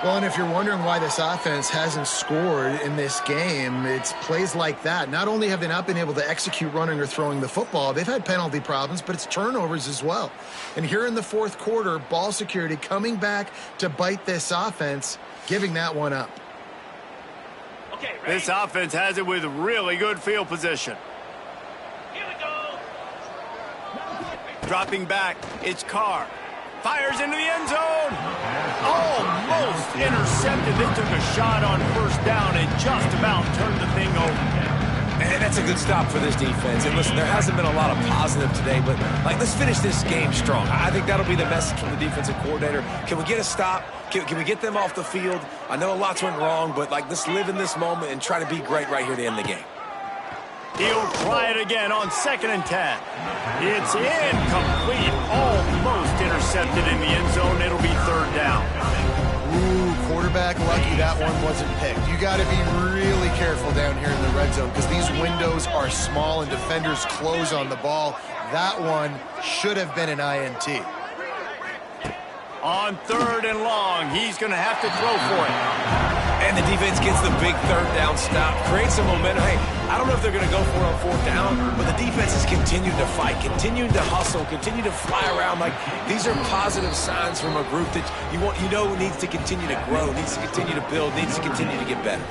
Well, and if you're wondering why this offense hasn't scored in this game, it's plays like that. Not only have they not been able to execute running or throwing the football, they've had penalty problems, but it's turnovers as well. And here in the 4th quarter, ball security coming back to bite this offense, giving that one up. Okay, this offense has it with really good field position. Dropping back, it's Carr. Fires into the end zone. Almost intercepted. They took a shot on 1st down and just about turned the thing over. And that's a good stop for this defense. And listen, there hasn't been a lot of positive today, but let's finish this game strong. I think that'll be the message from the defensive coordinator. Can we get a stop? Can we get them off the field? I know lots went wrong, but let's live in this moment and try to be great right here to end the game. He'll try it again on 2nd and 10. It's incomplete. Almost intercepted in the end zone. It'll be 3rd down. Ooh, quarterback lucky that one wasn't picked. You got to be really careful down here in the red zone because these windows are small and defenders close on the ball. That one should have been an INT. On 3rd and long, he's going to have to throw for it. And the defense gets the big 3rd down stop, creates some momentum. Hey, I don't know if they're going to go for it on 4th down, but the defense has continued to fight, continued to hustle, continued to fly around. These are positive signs from a group that needs to continue to grow, needs to continue to build, needs to continue to get better.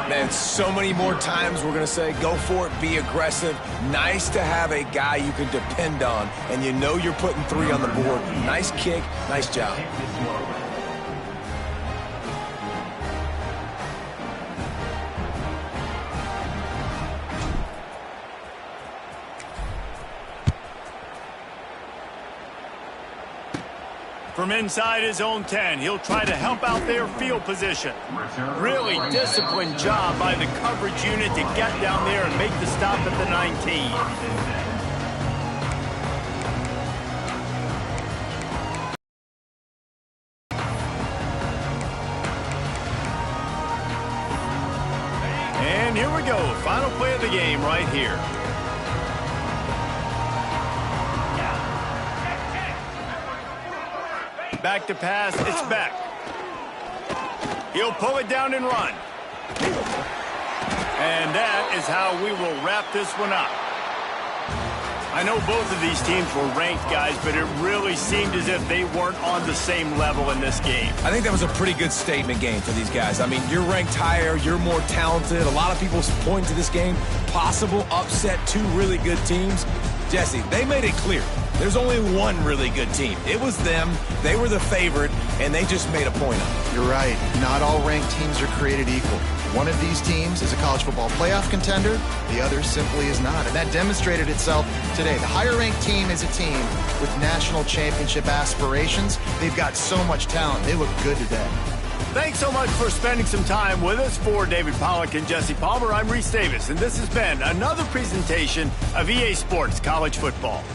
Man, so many more times we're going to say, go for it, be aggressive. Nice to have a guy you can depend on, and you're putting 3 on the board. Nice kick, nice job. From inside his own 10, he'll try to help out their field position. Really disciplined job by the coverage unit to get down there and make the stop at the 19. And here we go, final play of the game right here. Back to pass, it's back. He'll pull it down and run. And that is how we will wrap this one up. I know both of these teams were ranked, guys, but it really seemed as if they weren't on the same level in this game. I think that was a pretty good statement game for these guys. I mean, you're ranked higher, you're more talented. A lot of people point to this game, possible upset, two really good teams. Jesse, they made it clear. There's only one really good team. It was them. They were the favorite, and they just made a point of it. You're right. Not all ranked teams are created equal. One of these teams is a college football playoff contender. The other simply is not. And that demonstrated itself today. The higher-ranked team is a team with national championship aspirations. They've got so much talent. They look good today. Thanks so much for spending some time with us. For David Pollack and Jesse Palmer, I'm Reese Davis, and this has been another presentation of EA Sports College Football.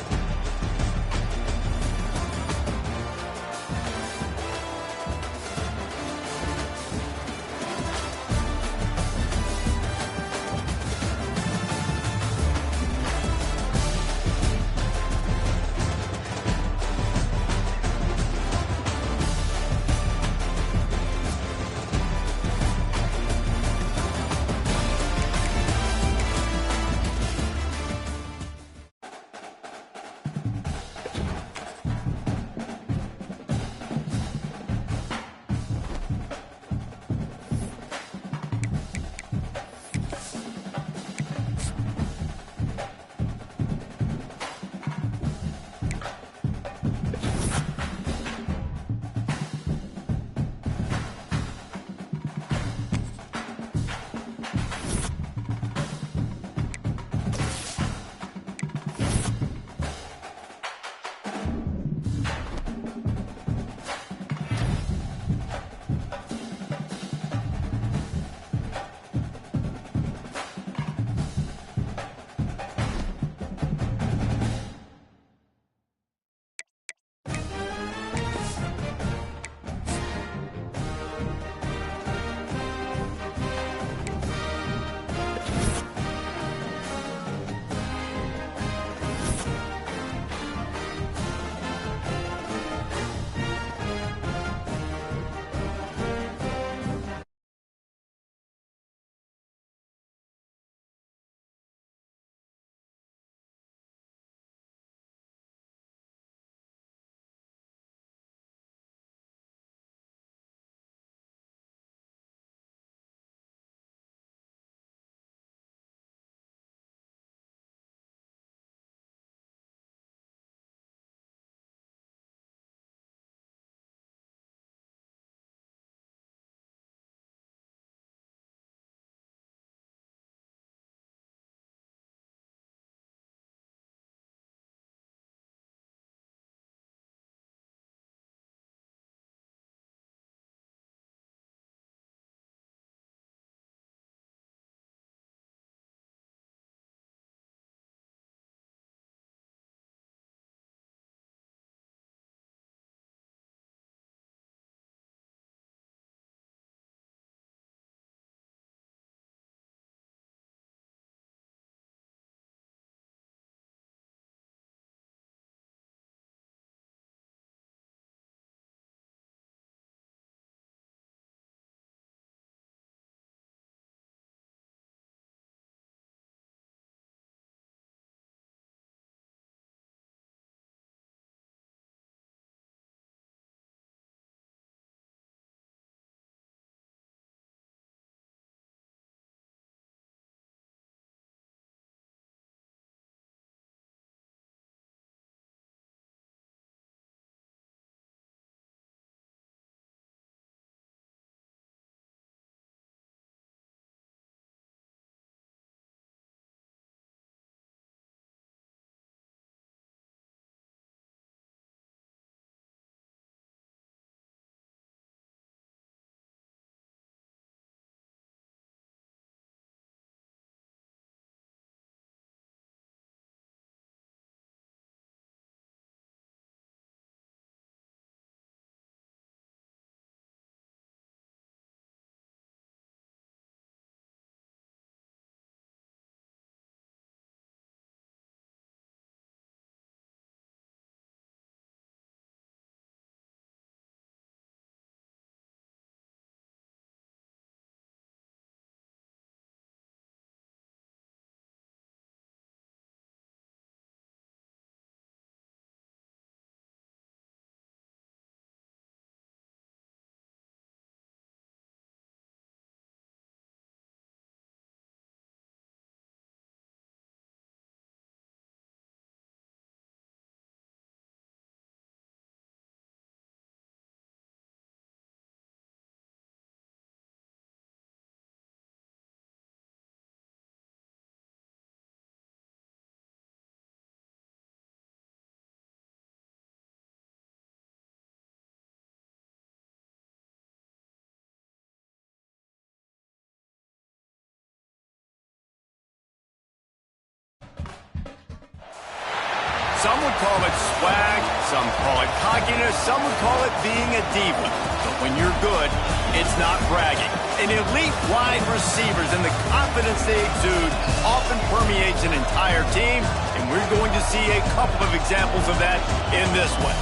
Some would call it swag, some call it cockiness, some would call it being a diva. But when you're good, it's not bragging. An elite wide receivers and the confidence they exude often permeates an entire team, and we're going to see a couple of examples of that in this one.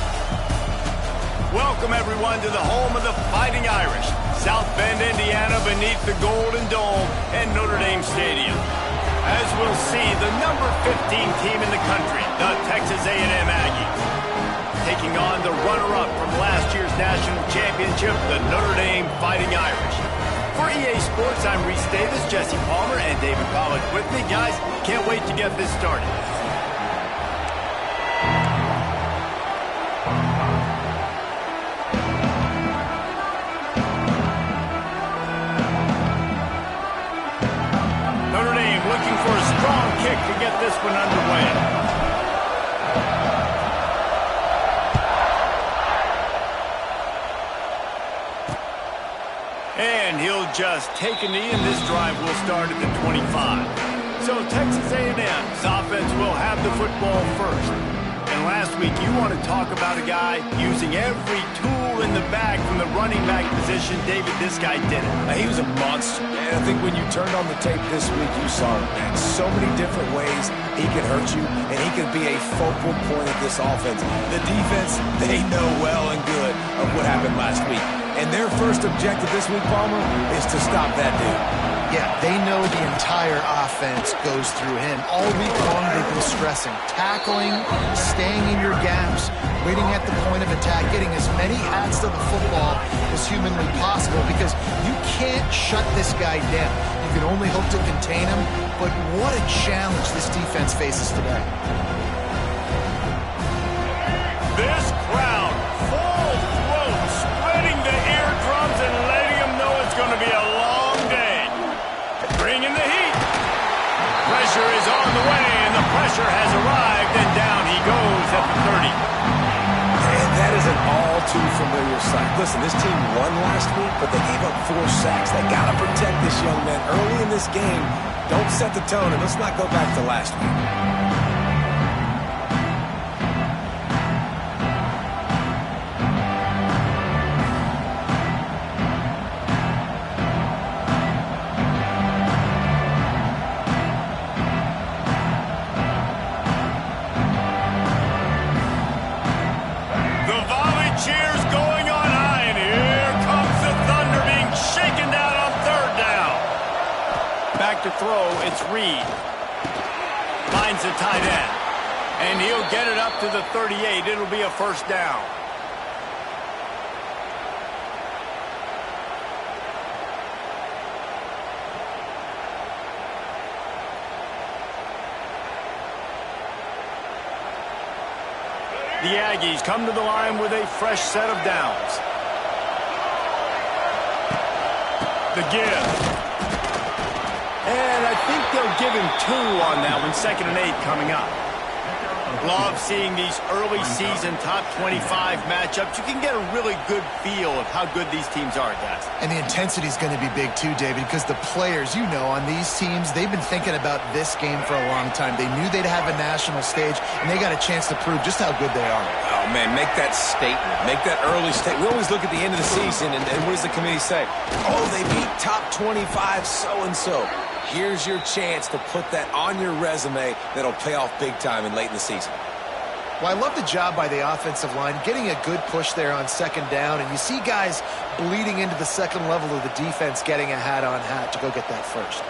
Welcome, everyone, to the home of the Fighting Irish, South Bend, Indiana, beneath the Golden Dome and Notre Dame Stadium. As we'll see, the number 15 team in the country, the Texas A&M Aggies, taking on the runner-up from last year's national championship, the Notre Dame Fighting Irish. For EA Sports, I'm Reese Davis, Jesse Palmer, and David College with me. Guys, can't wait to get this started. Looking for a strong kick to get this one underway. And he'll just take a knee, and this drive will start at the 25. So Texas A&M's offense will have the football first. And last week, you want to talk about a guy using every tool in the bag from the running back position. David, this guy did it. He was a monster. And I think when you turned on the tape this week, you saw him in so many different ways he can hurt you, and he can be a focal point of this offense. The defense, they know well and good of what happened last week. And their first objective this week, Palmer, is to stop that dude. Yeah, they know the entire offense goes through him. All week long, they've been stressing tackling, staying in your gaps, waiting at the point of attack, getting as many hats to the football as humanly possible, because you can't shut this guy down. You can only hope to contain him, but what a challenge this defense faces today. This crowd, full throat, spreading the eardrums and letting them know it's going to be a long day. Bringing the heat. Pressure is on the way, and the pressure has arrived, and down he goes at the 30. And that is an all-too-familiar sight. Listen, this team won last week, but they gave up 4 sacks. They got to protect this young man early in this game. Don't set the tone, and let's not go back to last week. To throw, it's Reed. Finds the tight end. And he'll get it up to the 38. It'll be a first down. The Aggies come to the line with a fresh set of downs. The give. And I think they'll give him 2 on that one. 2nd and 8 coming up. Love seeing these early season top 25 matchups. You can get a really good feel of how good these teams are, guys. And the intensity is going to be big too, David, because the players, you know, on these teams, they've been thinking about this game for a long time. They knew they'd have a national stage, and they got a chance to prove just how good they are. Oh, man, make that statement. Make that early statement. We always look at the end of the season, and what does the committee say? Oh, they beat top 25 so-and-so. Here's your chance to put that on your resume that'll pay off big time and late in the season. Well, I love the job by the offensive line, getting a good push there on 2nd down, and you see guys bleeding into the second level of the defense, getting a hat-on-hat to go get that first.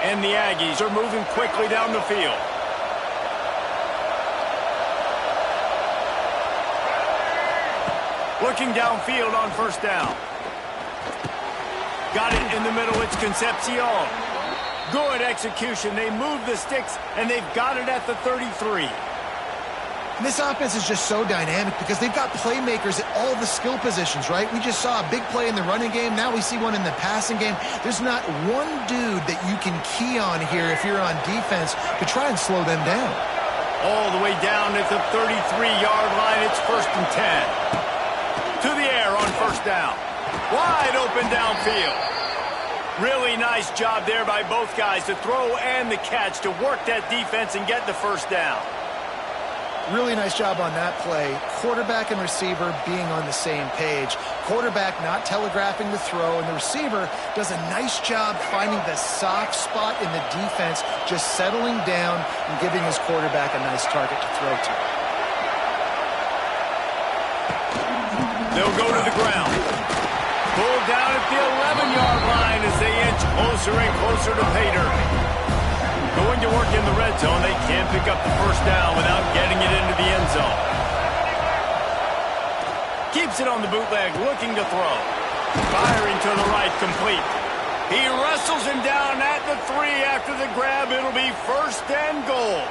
And the Aggies are moving quickly down the field. Looking downfield on first down. Got it in the middle. It's Concepcion. Good execution. They move the sticks, and they've got it at the 33. And this offense is just so dynamic because they've got playmakers at all the skill positions, right? We just saw a big play in the running game. Now we see one in the passing game. There's not one dude that you can key on here if you're on defense to try and slow them down. All the way down at the 33-yard line. It's 1st and 10. To the air on first down. Wide open downfield. Really nice job there by both guys to throw and the catch to work that defense and get the first down. Really nice job on that play. Quarterback and receiver being on the same page. Quarterback not telegraphing the throw, and the receiver does a nice job finding the soft spot in the defense, just settling down and giving his quarterback a nice target to throw to. They'll go to the ground. Pulled down at the 11-yard line as they inch closer and closer to pay dirt. Going to work in the red zone, they can't pick up the first down without getting it into the end zone. Keeps it on the bootleg, looking to throw. Firing to the right, complete. He wrestles him down at the 3 after the grab. It'll be first and goal.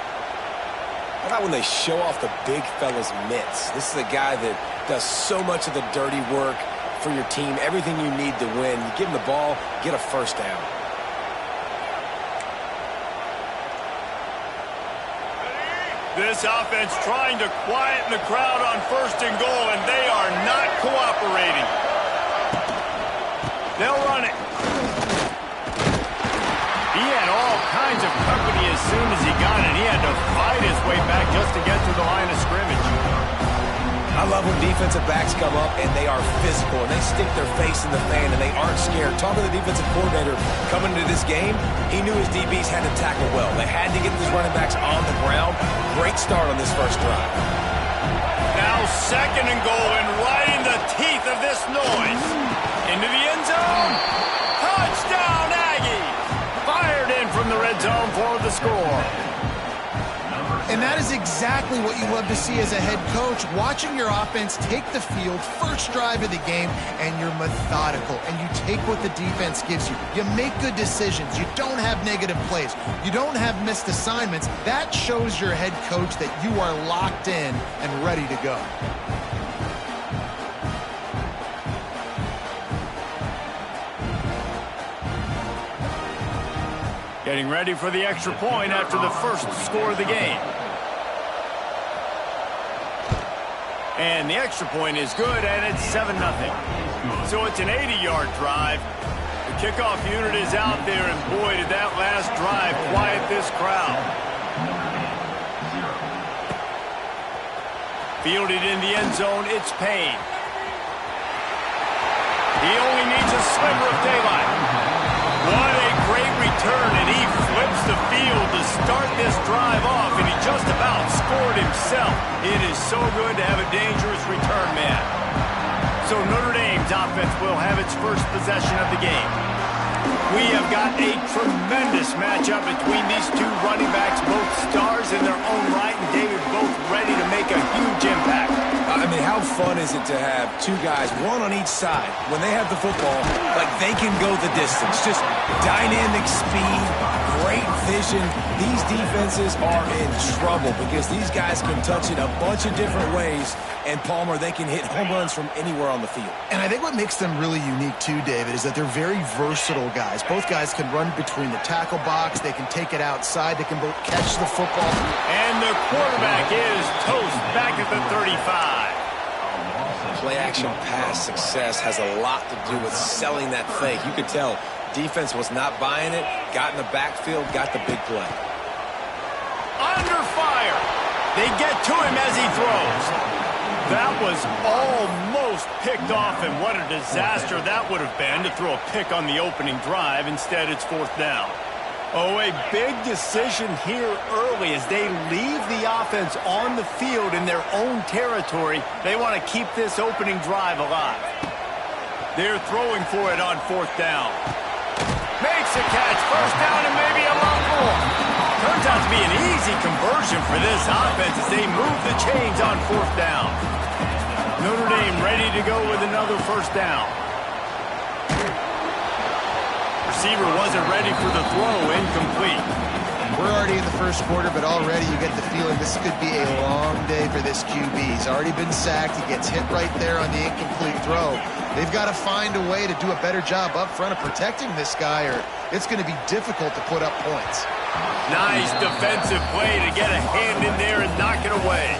How about when they show off the big fella's mitts? This is a guy that does so much of the dirty work for your team, everything you need to win. You give him the ball, get a first down. This offense trying to quieten the crowd on first and goal, and they are not cooperating. They'll run it. He had all kinds of company as soon as he got it. He had to fight his way back just to get to the line of scrimmage. I love when defensive backs come up and they are physical and they stick their face in the fan and they aren't scared. Talking to the defensive coordinator coming into this game, he knew his DBs had to tackle well. They had to get these running backs on the ground. Great start on this first drive. Now second and goal, and right in the teeth of this noise. Into the end zone. Touchdown, Aggies! Fired in from the red zone for the score. And that is exactly what you love to see as a head coach, watching your offense take the field, first drive of the game, and you're methodical, and you take what the defense gives you. You make good decisions. You don't have negative plays. You don't have missed assignments. That shows your head coach that you are locked in and ready to go. Getting ready for the extra point after the first score of the game. And the extra point is good, and it's 7-0. So it's an 80-yard drive. The kickoff unit is out there, and boy, did that last drive quiet this crowd. Fielded in the end zone, it's Payne. He only needs a sliver of daylight. What a great return, and he flips the field to start this drive off, and he just about scored himself. It is so good to have a dangerous return man. So Notre Dame's offense will have its first possession of the game. We have got a tremendous matchup between these two running backs, both stars in their own right, and David both ready to make a huge impact. I mean, how fun is it to have two guys, one on each side, when they have the football, like they can go the distance. Just dynamic speed, great vision. These defenses are in trouble because these guys can touch it a bunch of different ways, and Palmer, they can hit home runs from anywhere on the field. And I think what makes them really unique too, David, is that they're very versatile guys. Both guys can run between the tackle box. They can take it outside. They can both catch the football. And the quarterback is toast back at the 35. Play-action pass success has a lot to do with selling that fake. You could tell defense was not buying it, got in the backfield, got the big play. Under fire. They get to him as he throws. That was almost picked off, and what a disaster that would have been to throw a pick on the opening drive. Instead, it's fourth down. Oh, a big decision here early as they leave the offense on the field in their own territory. They want to keep this opening drive alive. They're throwing for it on fourth down. Makes a catch, first down, and maybe a lot more. Turns out to be an easy conversion for this offense as they move the chains on fourth down. Notre Dame ready to go with another first down. Receiver wasn't ready for the throw, incomplete. We're already in the first quarter, but already you get the feeling this could be a long day for this QB. He's already been sacked. He gets hit right there on the incomplete throw. They've got to find a way to do a better job up front of protecting this guy, or it's going to be difficult to put up points. Nice defensive play to get a hand in there and knock it away.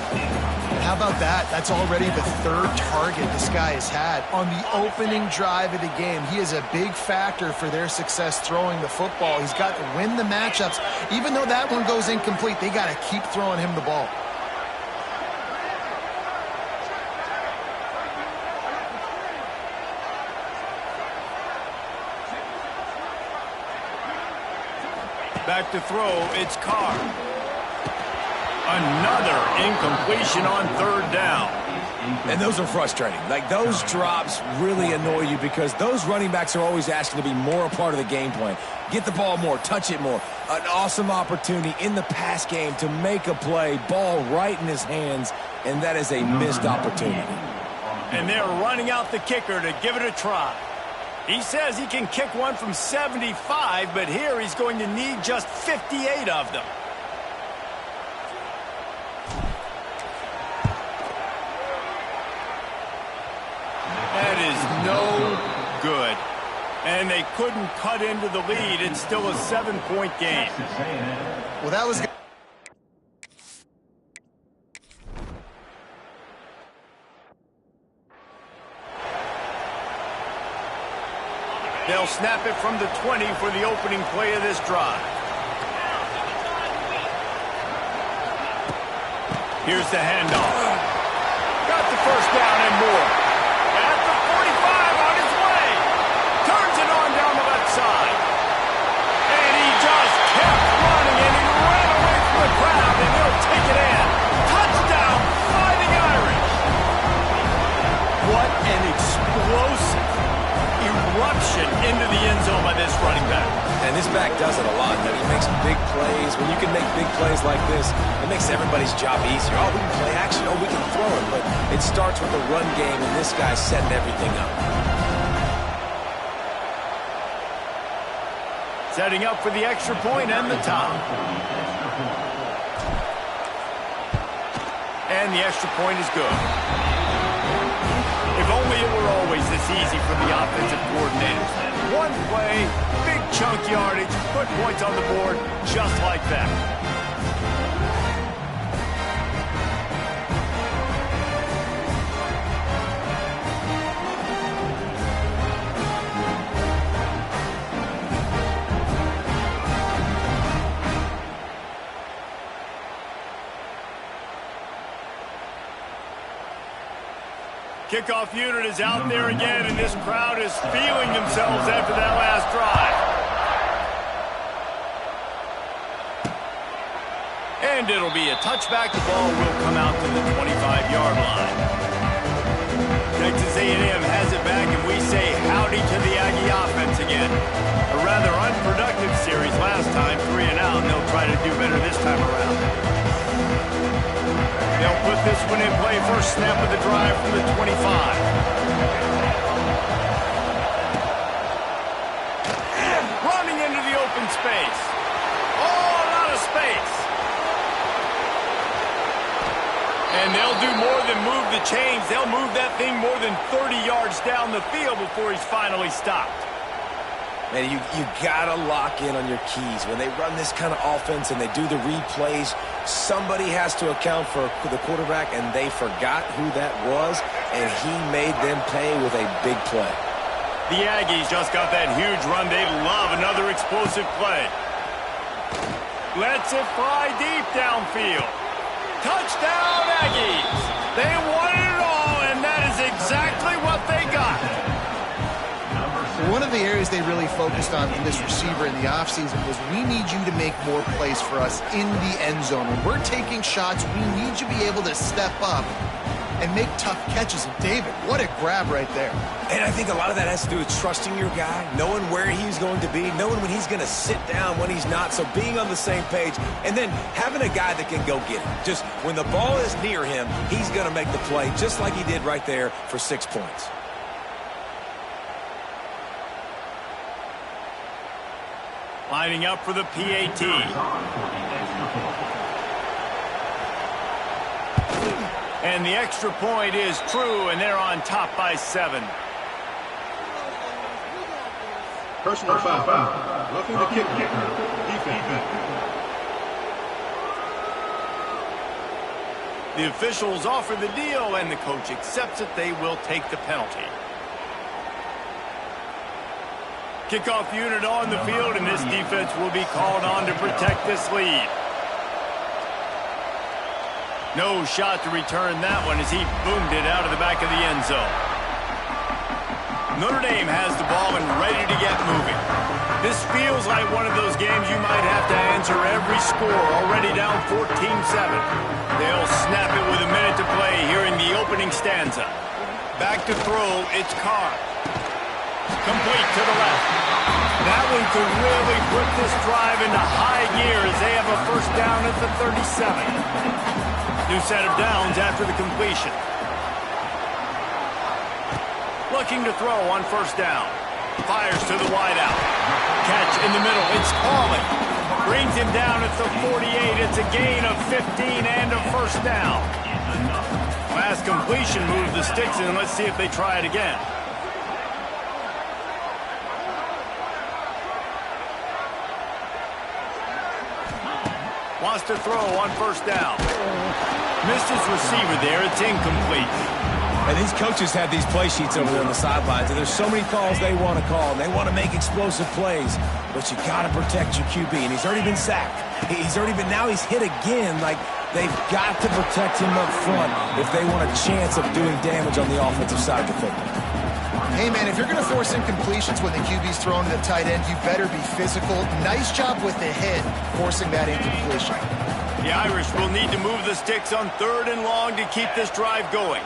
How about that? That's already the third target this guy has had on the opening drive of the game. He is a big factor for their success throwing the football. He's got to win the matchups. Even though that one goes incomplete, they got to keep throwing him the ball. Back to throw, it's Carr. Another incompletion on third down. And those are frustrating. Like, those drops really annoy you because those running backs are always asking to be more a part of the game plan. Get the ball more, touch it more. An awesome opportunity in the pass game to make a play, ball right in his hands, and that is a missed opportunity. And they're running out the kicker to give it a try. He says he can kick one from 75, but here he's going to need just 58 of them. That is no good. And they couldn't cut into the lead. It's still a 7-point game. Well, that was... They'll snap it from the 20 for the opening play of this drive. Here's the handoff. Got the first down and more. At the 45 on his way. Turns it on down the left side. And he just kept running, and he ran away from the crowd, and he'll take it in. Touchdown, Fighting Irish. What an explosive eruption into the end zone by this running back. And this back does it a lot. He makes big plays. When you can make big plays like this, it makes everybody's job easier. Oh, we can play action. Oh, we can throw it. But it starts with the run game, and this guy's setting everything up. Setting up for the extra point and the top. And the extra point is good. If only it were always this easy for the offensive coordinators. One play, big chunk yardage, put points on the board just like that. Kickoff unit is out there again, and this crowd is feeling themselves after that last drive. And it'll be a touchback. The ball will come out to the 25-yard line. Texas A&M has it back, and we say howdy to the Aggie offense again. A rather unproductive series last time, 3 and out, and they'll try to do better this time around. They'll put this one in play. First snap of the drive from the 25. Running into the open space. All out of space. And they'll do more than move the chains. They'll move that thing more than 30 yards down the field before he's finally stopped. Man, you got to lock in on your keys. When they run this kind of offense and they do the replays, somebody has to account for the quarterback, and they forgot who that was, and he made them pay with a big play. The Aggies just got that huge run. They love another explosive play. Lets it fly deep downfield. Touchdown, Aggies! They won it all, and that is exactly what they got. One of the areas they really focused on from this receiver in the offseason was we need you to make more plays for us in the end zone. When we're taking shots, we need you to be able to step up and make tough catches. And David, what a grab right there. And I think a lot of that has to do with trusting your guy, knowing where he's going to be, knowing when he's going to sit down, when he's not, so being on the same page, and then having a guy that can go get it. Just when the ball is near him, he's going to make the play just like he did right there for 6 points. Lining up for the PAT. And the extra point is true, and they're on top by 7. Personal foul. Roughing the kicker. Defense. The officials offer the deal, and the coach accepts it. They will take the penalty. Kickoff unit on the field, and this defense will be called on to protect this lead. No shot to return that one as he boomed it out of the back of the end zone. Notre Dame has the ball and ready to get moving. This feels like one of those games you might have to answer every score, already down 14-7. They'll snap it with a minute to play here in the opening stanza. Back to throw, it's Carr. Complete to the left. That one could really put this drive into high gear as they have a first down at the 37. New set of downs after the completion. Looking to throw on first down. Fires to the wideout. Catch in the middle. It's calling. Brings him down at the 48. It's a gain of 15 and a first down. Last completion moved the sticks in. Let's see if they try it again. Wants to throw on first down. Missed his receiver there. It's incomplete. And these coaches have these play sheets over there on the sidelines, and there's so many calls they want to call, and they want to make explosive plays, but you got to protect your QB, and he's already been sacked. Now he's hit again. Like, they've got to protect him up front if they want a chance of doing damage on the offensive side of the football. Hey, man, if you're going to force incompletions when the QB's throwing to the tight end, you better be physical. Nice job with the hit, forcing that incompletion. The Irish will need to move the sticks on 3rd and long to keep this drive going.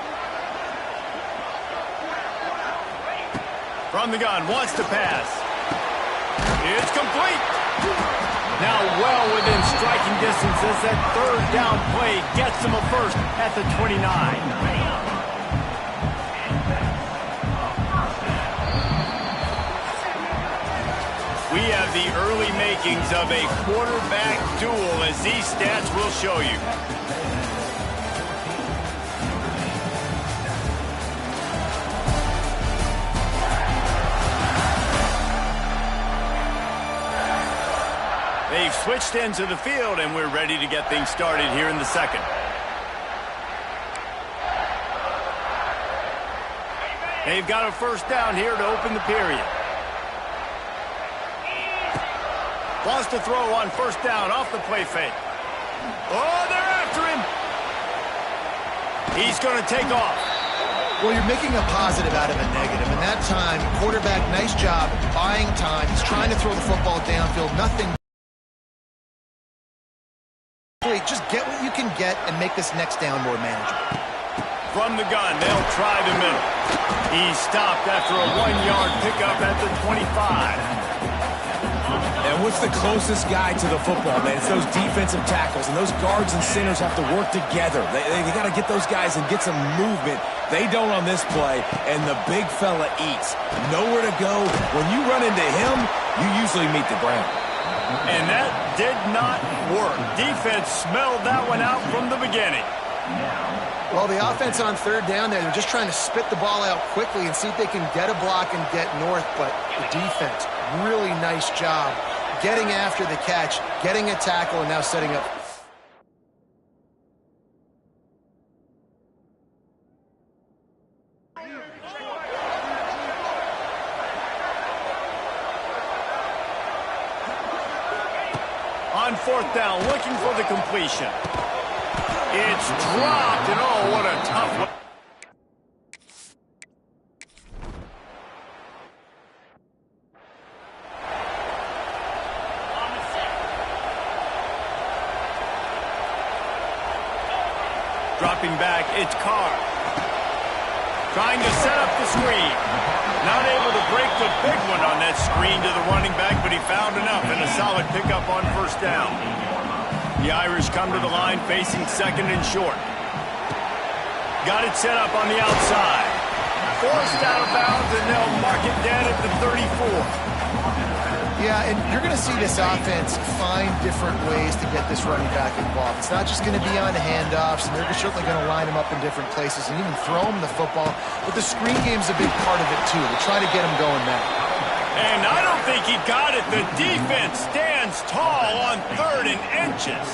From the gun, wants to pass. It's complete. Now well within striking distance as that 3rd down play gets him a first at the 29. We have the early makings of a quarterback duel, as these stats will show you. They've switched into the field, and we're ready to get things started here in the second. They've got a first down here to open the period. Wants to throw on first down off the play fake. Oh, they're after him. He's going to take off. Well, you're making a positive out of a negative. And that time, quarterback, nice job buying time. He's trying to throw the football downfield. Nothing. Just get what you can get and make this next down more manageable. From the gun, they'll try the middle. He's stopped after a 1-yard pickup at the 25. And what's the closest guy to the football, man? It's those defensive tackles, and those guards and centers have to work together. They got to get those guys and get some movement. They don't on this play, and the big fella eats. Nowhere to go. When you run into him, you usually meet the ground. And that did not work. Defense smelled that one out from the beginning. Well, the offense on 3rd down there, they're just trying to spit the ball out quickly and see if they can get a block and get north. But the defense, really nice job getting after the catch, getting a tackle, and now setting up. On 4th down, looking for the completion. It's dropped, and oh, what a tough one. Dropping back, it's Carr. Trying to set up the screen. Not able to break the big one on that screen to the running back, but he found enough and a solid pickup on first down. The Irish come to the line facing 2nd and short. Got it set up on the outside. Forced out of bounds, and they'll mark it dead at the 34. Yeah, and you're going to see this offense find different ways to get this running back involved. It's not just going to be on handoffs, and they're certainly going to line him up in different places and even throw him the football. But the screen game's a big part of it, too. They try to get him going now. And I don't think he got it. The defense stands tall on 3rd and inches.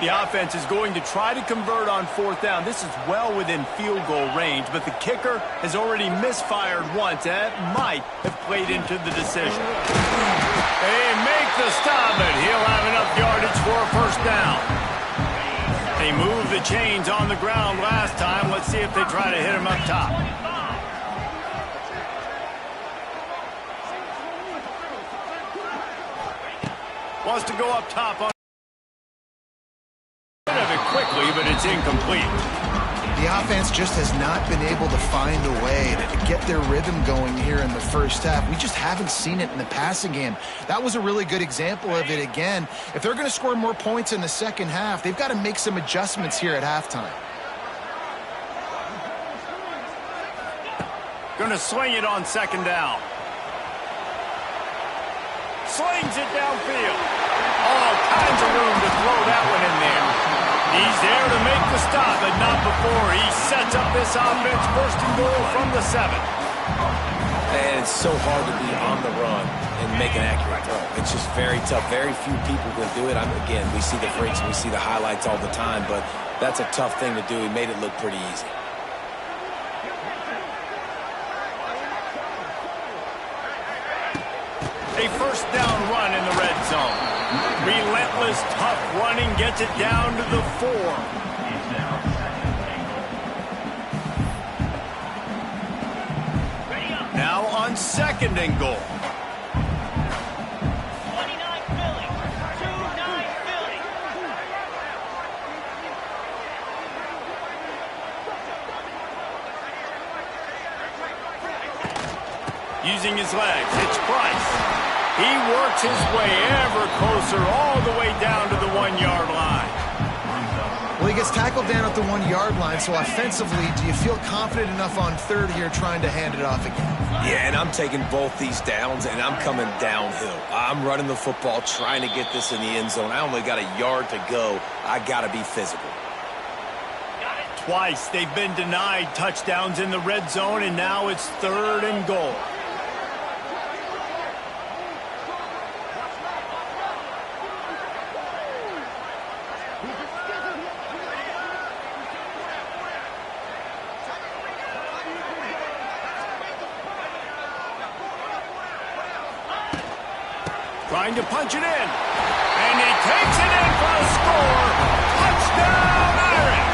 The offense is going to try to convert on 4th down. This is well within field goal range, but the kicker has already misfired once. That might have played into the decision. They make the stop, but he'll have enough yardage for a first down. They moved the chains on the ground last time. Let's see if they try to hit him up top. wants to go up top on it quickly, but it's incomplete. The offense just has not been able to find a way to get their rhythm going here in the first half. We just haven't seen it in the passing game. That was a really good example of it again. If they're going to score more points in the second half, they've got to make some adjustments here at halftime. Going to swing it on second down. Slings it downfield. All kinds of room to throw that one in there. He's there to make the stop, but not before he sets up this offense. First and goal from the 7. And it's so hard to be on the run and make an accurate throw. It's just very tough. Very few people can do it. Again, we see the freaks, we see the highlights all the time, but that's a tough thing to do. He made it look pretty easy. A first down run in the red zone. Relentless, tough running gets it down to the 4. Now on second and goal. 29 Philly. 2-9 Philly. Using his legs, it's Price. He works his way ever closer all the way down to the 1-yard line. Well, he gets tackled down at the 1-yard line, so offensively, do you feel confident enough on third here trying to hand it off again? Yeah, and I'm taking both these downs, and I'm coming downhill. I'm running the football, trying to get this in the end zone. I only got a yard to go. I got to be physical. Twice they've been denied touchdowns in the red zone, and now it's third and goal. Trying to punch it in. And he takes it in for a score. Touchdown, Irish!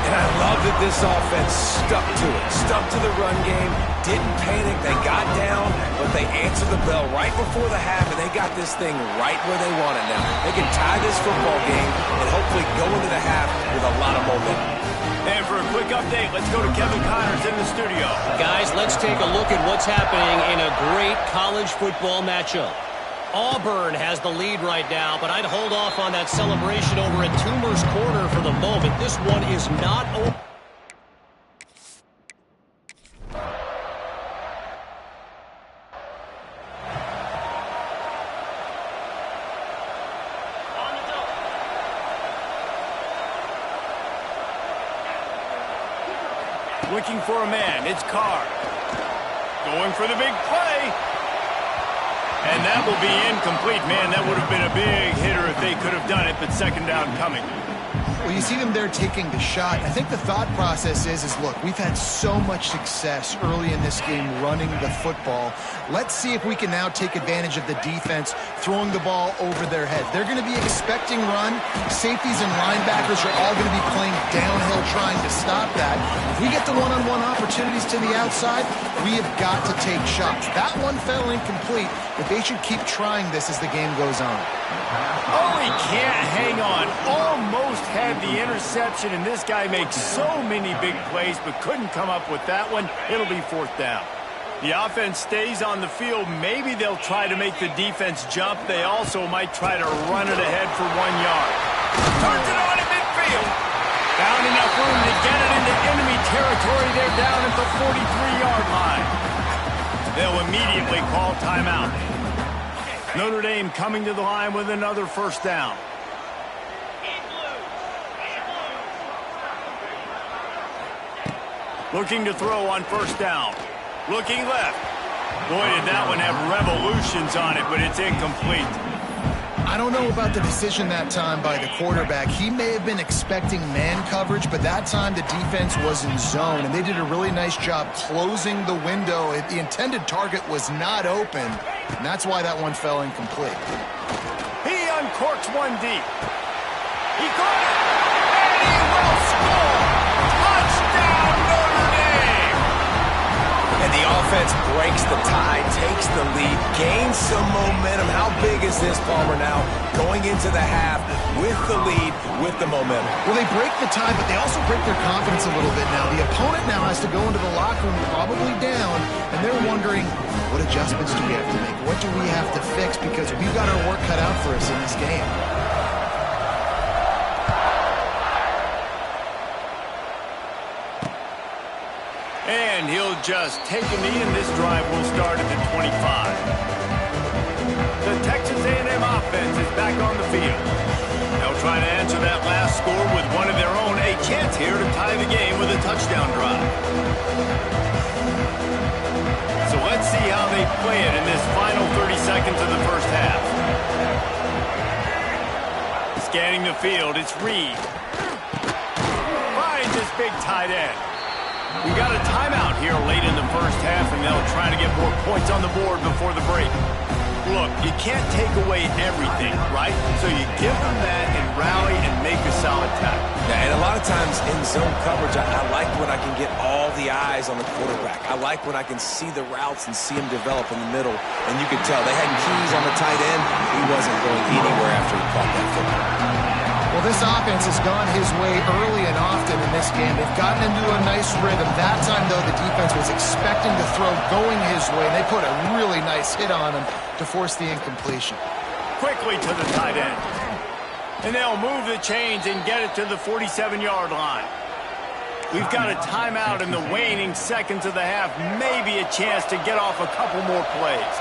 And I love that this offense stuck to it. Stuck to the run game. Didn't panic. They got down, but they answered the bell right before the half, and they got this thing right where they want it now. They can tie this football game and hopefully go into the half with a lot of momentum. And for a quick update, let's go to Kevin Connors in the studio. Guys, let's take a look at what's happening in a great college football matchup. Auburn has the lead right now, but I'd hold off on that celebration over at Toomer's Corner for the moment. This one is not over. Looking for a man, it's Carr. Going for the big play. And that will be incomplete. Man, that would have been a big hitter if they could have done it, but second down coming. Well, you see them there taking the shot. I think the thought process is look, we've had so much success early in this game running the football. Let's see if we can now take advantage of the defense throwing the ball over their head. They're going to be expecting run. Safeties and linebackers are all going to be playing downhill trying to stop that. If we get the one-on-one opportunities to the outside, we have got to take shots. That one fell incomplete, but they should keep trying this as the game goes on. Oh, he can't hang on. Almost had the interception, and this guy makes so many big plays, but couldn't come up with that one. It'll be fourth down. The offense stays on the field. Maybe they'll try to make the defense jump. They also might try to run it ahead for 1 yard. Turns it on at midfield. Found enough room to get it into enemy territory. They're down at the 43-yard line. They'll immediately call timeout. Notre Dame coming to the line with another first down. Looking to throw on first down. Looking left. Boy, did that one have revolutions on it, but it's incomplete. I don't know about the decision that time by the quarterback. He may have been expecting man coverage, but that time the defense was in zone, and they did a really nice job closing the window. The intended target was not open, and that's why that one fell incomplete. He uncorks one deep. He got it, and he will score. Touchdown, Notre Dame! And the offense defense breaks the tie, takes the lead, gains some momentum. How big is this, Palmer, now going into the half with the lead, with the momentum? Well, they break the tie, but they also break their confidence a little bit now. The opponent now has to go into the locker room probably down, and they're wondering, what adjustments do we have to make? What do we have to fix? Because we've got our work cut out for us in this game. And he'll just take a knee, and this drive will start at the 25. The Texas A&M offense is back on the field. They'll try to answer that last score with one of their own, a chance here to tie the game with a touchdown drive. So let's see how they play it in this final 30 seconds of the first half. Scanning the field, it's Reed. Finds this big tight end. We got a timeout here late in the first half, and they'll try to get more points on the board before the break. Look, you can't take away everything, right? So you give them that and rally and make a solid tackle. Yeah, and a lot of times in zone coverage, I like when I can get all the eyes on the quarterback. I like when I can see the routes and see him develop in the middle. And you could tell they had keys on the tight end. He wasn't going anywhere after he caught that football. Well, this offense has gone his way early and often in this game. They've gotten into a nice rhythm. That time, though, the defense was expecting the throw going his way, and they put a really nice hit on him to force the incompletion. Quickly to the tight end. And they'll move the chains and get it to the 47-yard line. We've got a timeout in the waning seconds of the half. Maybe a chance to get off a couple more plays.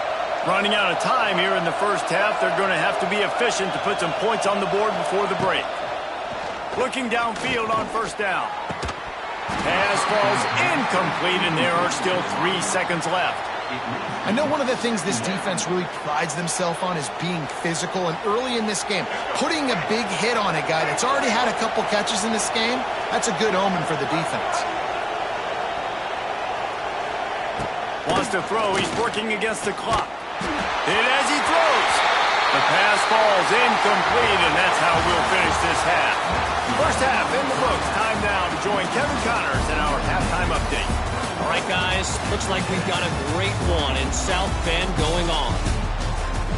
Running out of time here in the first half, they're going to have to be efficient to put some points on the board before the break. Looking downfield on first down. Pass falls incomplete, and there are still 3 seconds left. I know one of the things this defense really prides themselves on is being physical, and early in this game, putting a big hit on a guy that's already had a couple catches in this game, that's a good omen for the defense. Wants to throw. He's working against the clock. Hit as he throws. The pass falls incomplete, and that's how we'll finish this half. First half in the books. Time now to join Kevin Connors in our halftime update. All right, guys, looks like we've got a great one in South Bend going on.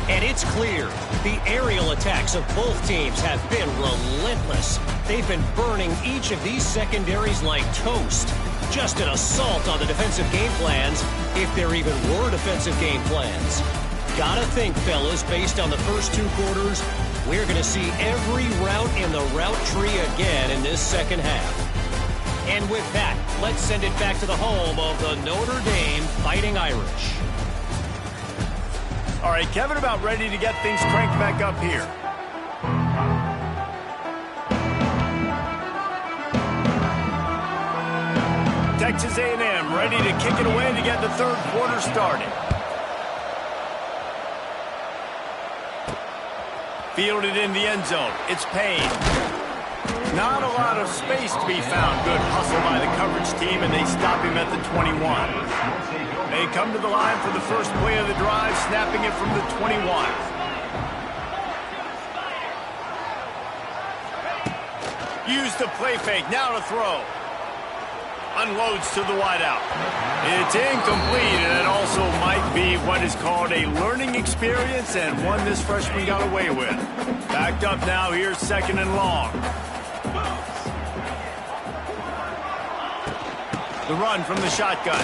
And it's clear the aerial attacks of both teams have been relentless. They've been burning each of these secondaries like toast. Just an assault on the defensive game plans, if there even were defensive game plans. Gotta think, fellas, based on the first 2 quarters, we're going to see every route in the route tree again in this second half. And with that, let's send it back to the home of the Notre Dame Fighting Irish. All right, Kevin, about ready to get things cranked back up here. Texas A&M ready to kick it away to get the third quarter started. Fielded in the end zone. It's Payne. Not a lot of space to be found. Good hustle by the coverage team, and they stop him at the 21. They come to the line for the first play of the drive, snapping it from the 21. Use the play fake. Now to throw. Unloads to the wideout. It's incomplete, and it also might be what is called a learning experience, and one this freshman got away with. Backed up now, here's second and long. The run from the shotgun.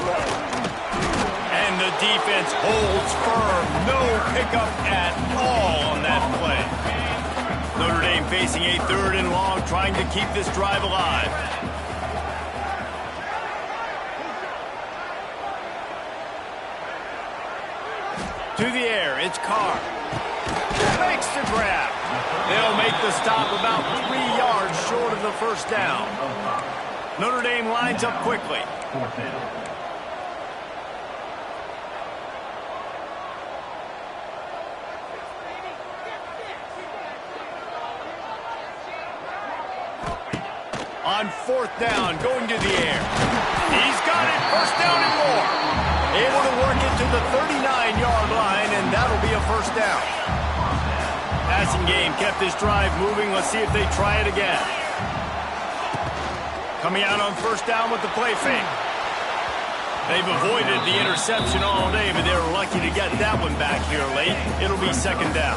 And the defense holds firm. No pickup at all on that play. Notre Dame facing a third and long, trying to keep this drive alive. To the air, it's Carr. Makes the grab. They'll make the stop about 3 yards short of the first down. Notre Dame lines up quickly. On fourth down, going to the air. He's got it, first down and more. Able to work it to the 39-yard line, and that'll be a first down. Passing game kept this drive moving. Let's see if they try it again. Coming out on first down with the play fake. They've avoided the interception all day, but they're lucky to get that one back here late. It'll be second down.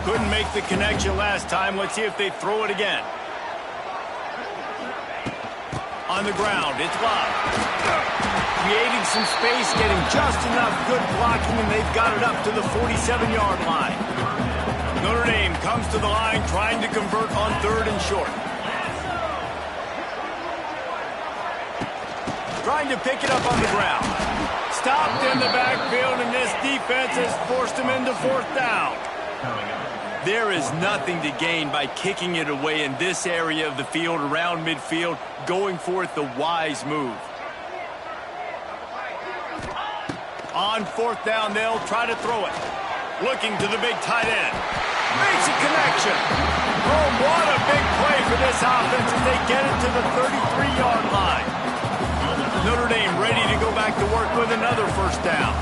Couldn't make the connection last time. Let's see if they throw it again. On the ground, it's Love. Creating some space, getting just enough good blocking, and they've got it up to the 47-yard line. Notre Dame comes to the line trying to convert on 3rd and short. Trying to pick it up on the ground. Stopped in the backfield, and this defense has forced him into 4th down. There is nothing to gain by kicking it away in this area of the field around midfield, going for it the wise move. On 4th down, they'll try to throw it. Looking to the big tight end. Makes a connection. Oh, what a big play for this offense as they get it to the 33-yard line. Notre Dame ready to go back to work with another 1st down.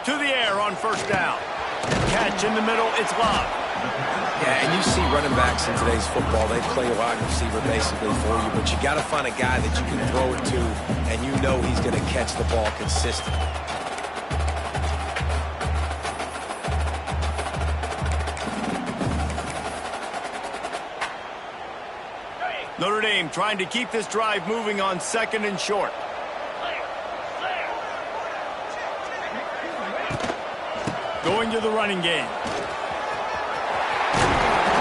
To the air on 1st down. Catch in the middle, it's Love. Yeah, and you see running backs in today's football, they play wide receiver basically for you, but you got to find a guy that you can throw it to, and you know he's going to catch the ball consistently. Notre Dame trying to keep this drive moving on 2nd and short. Going to the running game.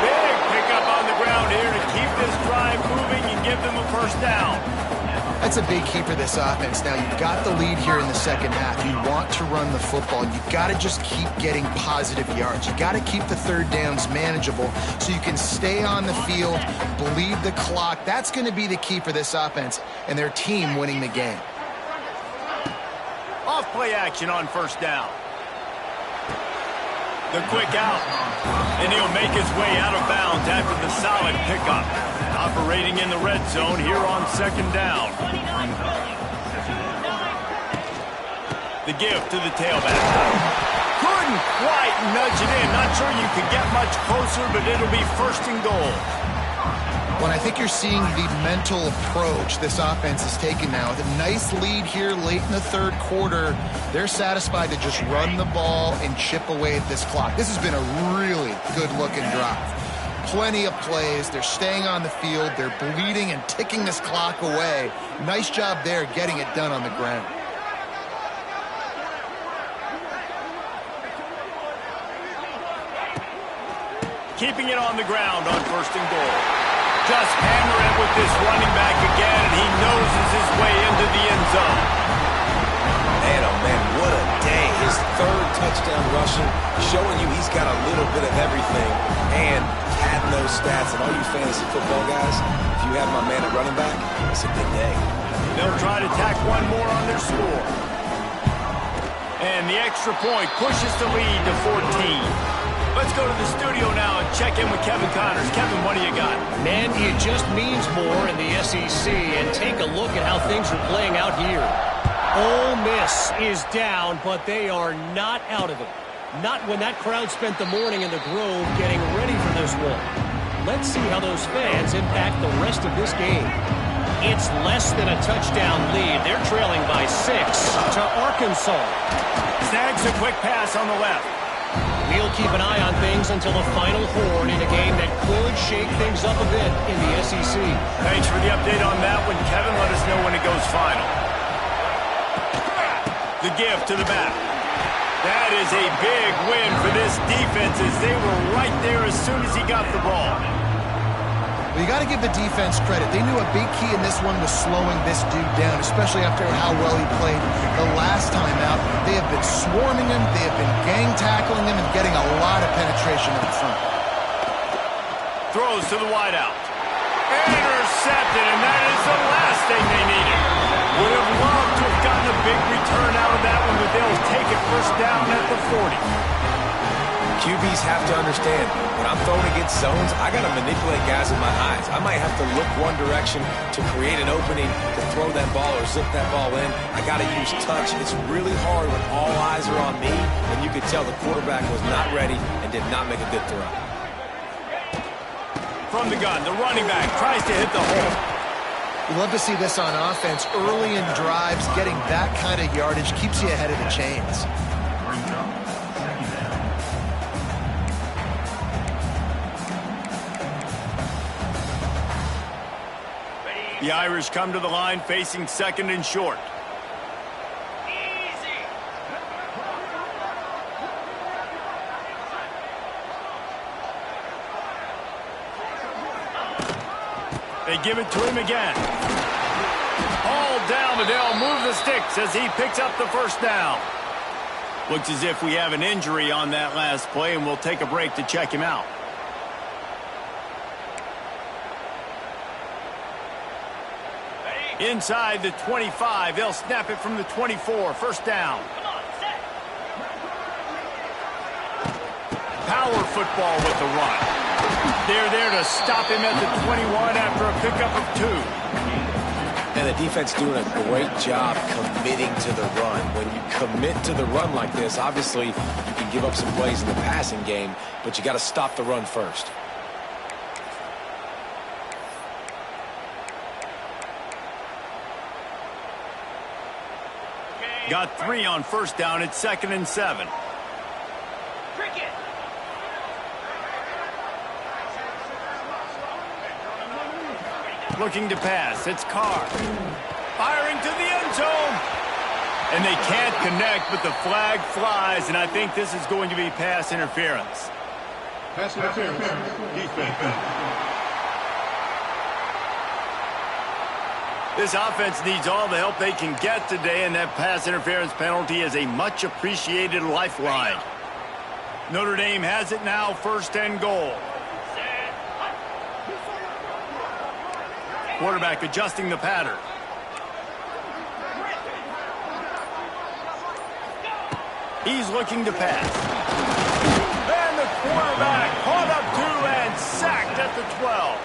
Big pickup on the ground here to keep this drive moving and give them a 1st down. That's a big key for this offense. Now, you've got the lead here in the second half. You want to run the football. You've got to just keep getting positive yards. You've got to keep the 3rd downs manageable so you can stay on the field, bleed the clock. That's going to be the key for this offense and their team winning the game. Off play action on 1st down. The quick out. And he'll make his way out of bounds after the solid pickup. Operating in the red zone here on 2nd down. The give to the tailback. Couldn't quite nudge it in. Not sure you could get much closer, but it'll be 1st and goal. Well, I think you're seeing the mental approach this offense is taking now. With a nice lead here late in the 3rd quarter, they're satisfied to just run the ball and chip away at this clock. This has been a really good-looking drive. Plenty of plays. They're staying on the field. They're bleeding and ticking this clock away. Nice job there getting it done on the ground. Keeping it on the ground on 1st and goal. Just hammer it with this running back again, and he noses his way into the end zone. Man, oh man, what a day. His 3rd touchdown rushing, showing you he's got a little bit of everything. And having those stats, and all you fantasy football guys, if you have my man at running back, it's a big day. They'll try to tack one more on their score. And the extra point pushes the lead to 14. Let's go to the studio now and check in with Kevin Connors. Kevin, what do you got? Man, it just means more in the SEC, and take a look at how things are playing out here. Ole Miss is down, but they are not out of it. Not when that crowd spent the morning in the Grove getting ready for this one. Let's see how those fans impact the rest of this game. It's less than a touchdown lead. They're trailing by 6 to Arkansas. Snags a quick pass on the left. We'll keep an eye on things until the final horn in a game that could shake things up a bit in the SEC. Thanks for the update on that one, Kevin. Let us know when it goes final. The give to the back. That is a big win for this defense as they were right there as soon as he got the ball. Well, you got to give the defense credit. They knew a big key in this one was slowing this dude down, especially after how well he played the last time out. They have been swarming him. They have been gang tackling him and getting a lot of penetration up front. Throws to the wideout. Intercepted, and that is the last thing they needed. Would have loved to have gotten a big return out of that one, but they'll take it 1st down at the 40. QBs have to understand, when I'm throwing against zones, I got to manipulate guys with my eyes. I might have to look one direction to create an opening to throw that ball or zip that ball in. I got to use touch. It's really hard when all eyes are on me, and you could tell the quarterback was not ready and did not make a good throw. From the gun, the running back tries to hit the hole. You love to see this on offense. Early in drives, getting that kind of yardage keeps you ahead of the chains. The Irish come to the line facing 2nd and short. Easy. They give it to him again. All down, but they'll move the sticks as he picks up the first down. Looks as if we have an injury on that last play, and we'll take a break to check him out. Inside the 25, they'll snap it from the 24. First down. Come on, set. Power football with the run. They're there to stop him at the 21 after a pickup of 2. And the defense doing a great job committing to the run. When you commit to the run like this, obviously you can give up some plays in the passing game, but you got to stop the run first. Got 3 on first down. It's 2nd and 7. Cricket. Looking to pass. It's Carr. Firing to the end zone. And they can't connect, but the flag flies, and I think this is going to be pass interference. Pass interference. Defense. This offense needs all the help they can get today, and that pass interference penalty is a much-appreciated lifeline. Notre Dame has it now, 1st and goal. Quarterback adjusting the pattern. He's looking to pass. And the quarterback caught up 2 and sacked at the 12.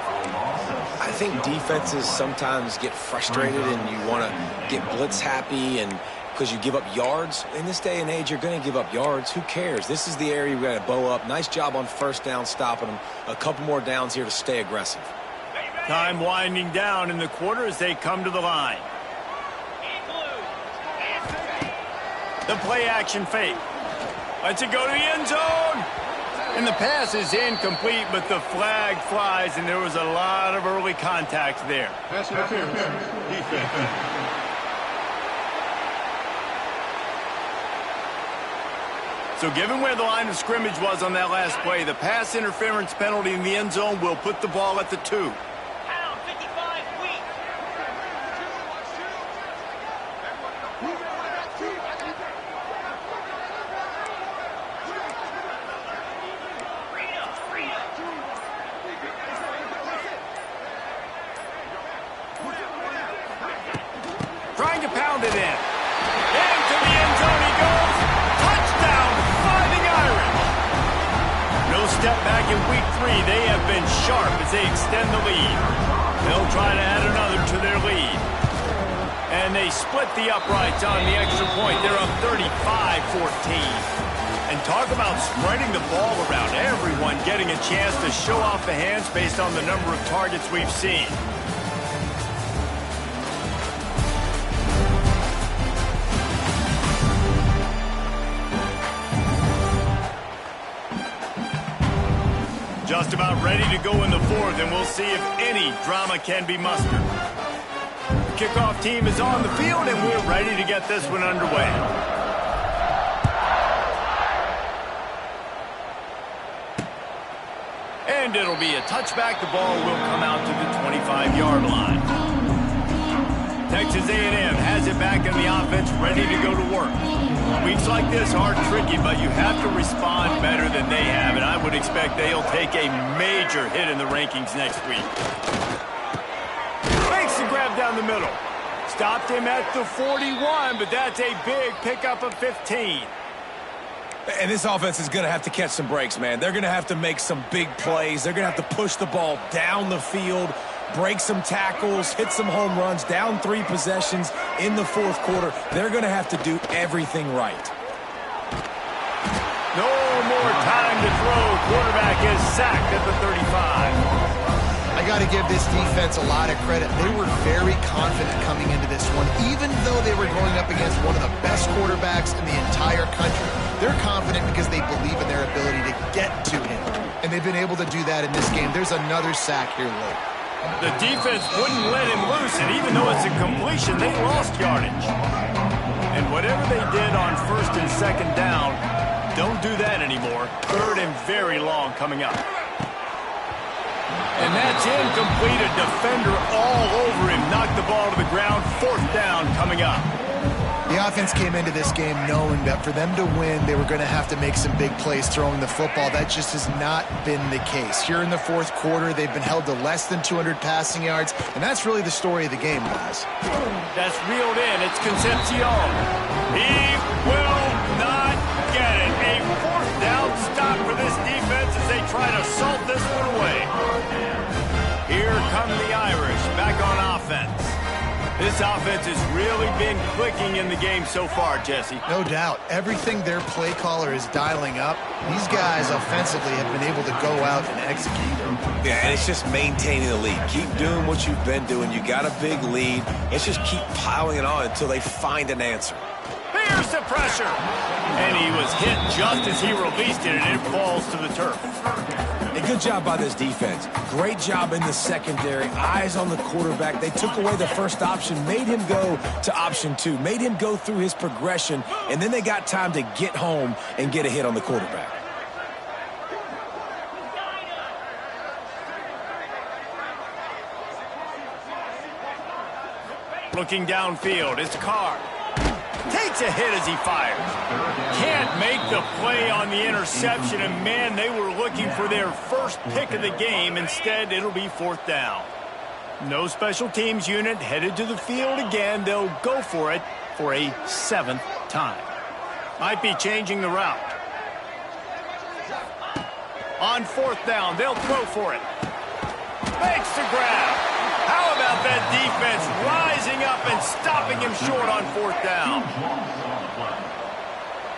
I think defenses sometimes get frustrated and you want to get blitz happy and because you give up yards. In this day and age, you're going to give up yards. Who cares? This is the area we got to bow up. Nice job on first down stopping them. A couple more downs here to stay aggressive. Time winding down in the quarter as they come to the line. The play action fake. Lets it go to the end zone. And the pass is incomplete, but the flag flies, and there was a lot of early contact there. Pass interference. Defense. So given where the line of scrimmage was on that last play, the pass interference penalty in the end zone will put the ball at the 2. Pound 55 weak. Trying to pound it in. Into the end zone he goes. Touchdown, Fighting Irish. No step back in week 3. They have been sharp as they extend the lead. They'll try to add another to their lead. And they split the uprights on the extra point. They're up 35-14. And talk about spreading the ball around. Everyone getting a chance to show off the hands based on the number of targets we've seen. Just about ready to go in the 4th, and we'll see if any drama can be mustered. The kickoff team is on the field, and we're ready to get this one underway. And it'll be a touchback. The ball will come out to the 25-yard line. Texas A&M has it back in the offense, ready to go to work. Weeks like this are tricky, but you have to respond better than they have, and I would expect they'll take a major hit in the rankings next week. Makes the grab down the middle. Stopped him at the 41, but that's a big pickup of 15. And this offense is going to have to catch some breaks, man. They're going to have to make some big plays. They're going to have to push the ball down the field, break some tackles, hit some home runs, down 3 possessions in the fourth quarter. They're going to have to do everything right. No more time to throw. Quarterback is sacked at the 35. I got to give this defense a lot of credit. They were very confident coming into this one, even though they were going up against one of the best quarterbacks in the entire country. They're confident because they believe in their ability to get to him, and they've been able to do that in this game. There's another sack here late. The defense wouldn't let him loose, and even though it's a completion, they lost yardage. And whatever they did on first and second down, don't do that anymore. Third and very long coming up. And that's incomplete. A defender all over him. Knocked the ball to the ground. Fourth down coming up. The offense came into this game knowing that for them to win, they were going to have to make some big plays throwing the football. That just has not been the case. Here in the fourth quarter, they've been held to less than 200 passing yards, and that's really the story of the game, guys. That's reeled in. It's Concepcion. He will not get it. A fourth down stop for this defense as they try to salt this one away. Here come the Irish back on offense. This offense has really been clicking in the game so far, Jesse. No doubt. Everything their play caller is dialing up, these guys offensively have been able to go out and execute. Yeah, and it's just maintaining the lead. Keep doing what you've been doing. You got a big lead. Let's just keep piling it on until they find an answer. Here's the pressure. And he was hit just as he released it, and it falls to the turf. A good job by this defense. Great job in the secondary. Eyes on the quarterback. They took away the first option, made him go to option 2, made him go through his progression, and then they got time to get home and get a hit on the quarterback. Looking downfield, it's Carr. Takes a hit as he fires. Can't make the play on the interception, and man, they were looking for their first pick of the game. Instead, it'll be fourth down. No special teams unit headed to the field again. They'll go for it for a 7th time. Might be changing the route. On fourth down, they'll throw for it. Makes the grab. How about that defense rising up and stopping him short on fourth down?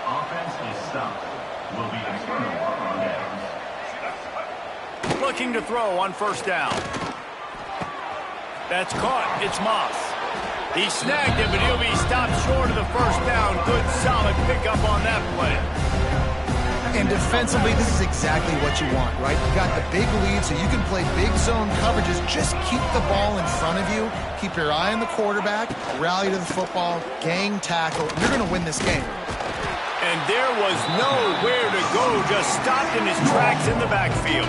Offense is stopped. Will be a turnover on downs. Looking to throw on first down. That's caught. It's Moss. He snagged it, but he'll be stopped short of the first down. Good, solid pickup on that play. And defensively, this is exactly what you want, right? You got the big lead, so you can play big zone coverages. Just keep the ball in front of you. Keep your eye on the quarterback. Rally to the football. Gang tackle. You're going to win this game. And there was nowhere to go. Just stopped in his tracks in the backfield.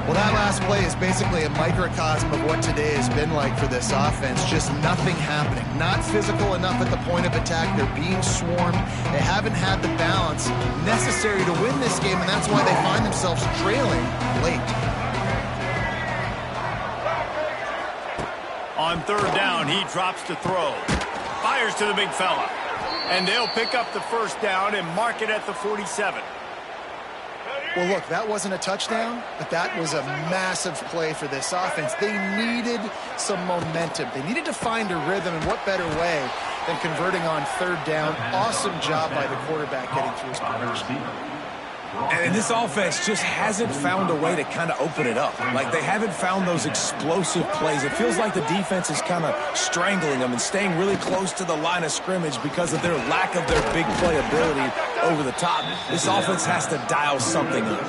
Well, that last play is basically a microcosm of what today has been like for this offense. Just nothing happening. Not physical enough at the point of attack. They're being swarmed. They haven't had the balance necessary to win this game, and that's why they find themselves trailing late. On third down, he drops to throw. Fires to the big fella. And they'll pick up the first down and mark it at the 47. Well, look, that wasn't a touchdown, but that was a massive play for this offense. They needed some momentum. They needed to find a rhythm, and what better way than converting on third down. Awesome job by the quarterback getting through his progression. And this offense just hasn't found a way to kind of open it up. Like, they haven't found those explosive plays. It feels like the defense is kind of strangling them and staying really close to the line of scrimmage because of their lack of their big play ability over the top. This offense has to dial something up.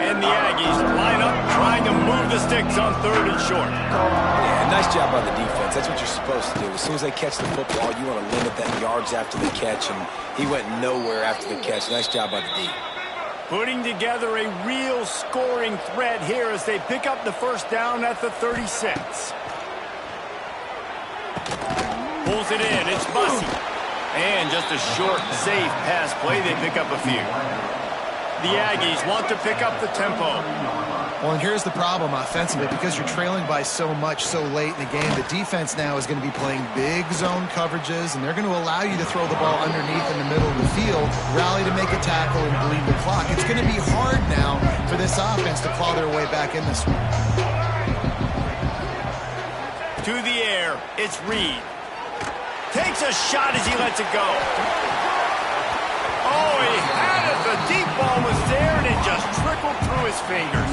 And the Aggies line up trying to move the sticks on third and short. Yeah, nice job by the defense. That's what you're supposed to do. As soon as they catch the football, you want to limit that yards after the catch, and he went nowhere after the catch. Nice job by the D. Putting together a real scoring threat here as they pick up the first down at the 36. Pulls it in. It's Bussy. And just a short, safe pass play. They pick up a few. The Aggies want to pick up the tempo. Well, and here's the problem offensively. Because you're trailing by so much so late in the game, the defense now is going to be playing big zone coverages, and they're going to allow you to throw the ball underneath in the middle of the field, rally to make a tackle, and bleed the clock. It's going to be hard now for this offense to claw their way back in this one. To the air, it's Reed. Takes a shot as he lets it go. Oh, he had it. The deep ball was there, and it just trickled through his fingers.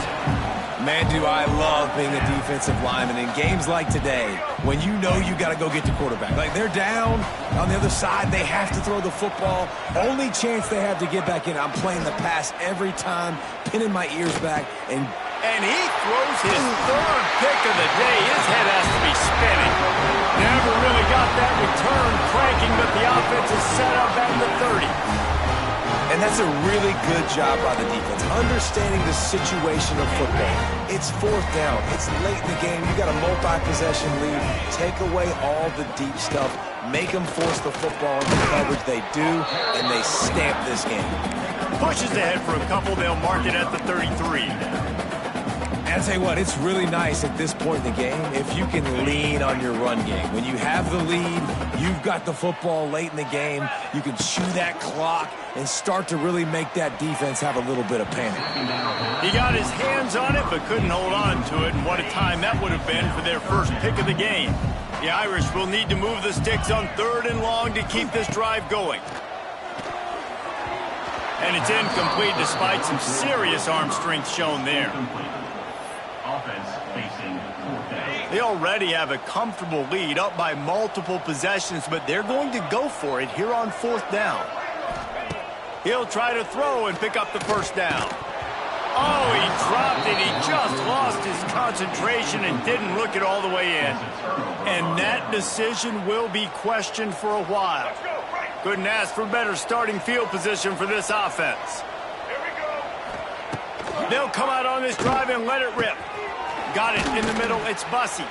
Man, do I love being a defensive lineman in games like today when you know you got to go get the quarterback. Like, they're down on the other side. They have to throw the football. Only chance they have to get back in. I'm playing the pass every time, pinning my ears back. And he throws his third pick of the day. His head has to be spinning. Never really got that return cranking, but the offense is set up at the 30. And that's a really good job by the defense, understanding the situation of football. It's fourth down. It's late in the game. You got a multi-possession lead. Take away all the deep stuff. Make them force the football into coverage. They do, and they stamp this game. Pushes ahead for a couple. They'll mark it at the 33. And I'll tell you what, it's really nice at this point in the game if you can lean on your run game. When you have the lead, you've got the football late in the game, you can chew that clock and start to really make that defense have a little bit of panic. He got his hands on it but couldn't hold on to it, and what a time that would have been for their first pick of the game. The Irish will need to move the sticks on 3rd and long to keep this drive going. And it's incomplete despite some serious arm strength shown there. Offense facing 4th down. They already have a comfortable lead, up by multiple possessions, but they're going to go for it here on 4th down. He'll try to throw and pick up the first down. Oh, he dropped it. He just lost his concentration and didn't look it all the way in. And that decision will be questioned for a while. Couldn't ask for better starting field position for this offense. They'll come out on this drive and let it rip. Got it in the middle. It's Bussey.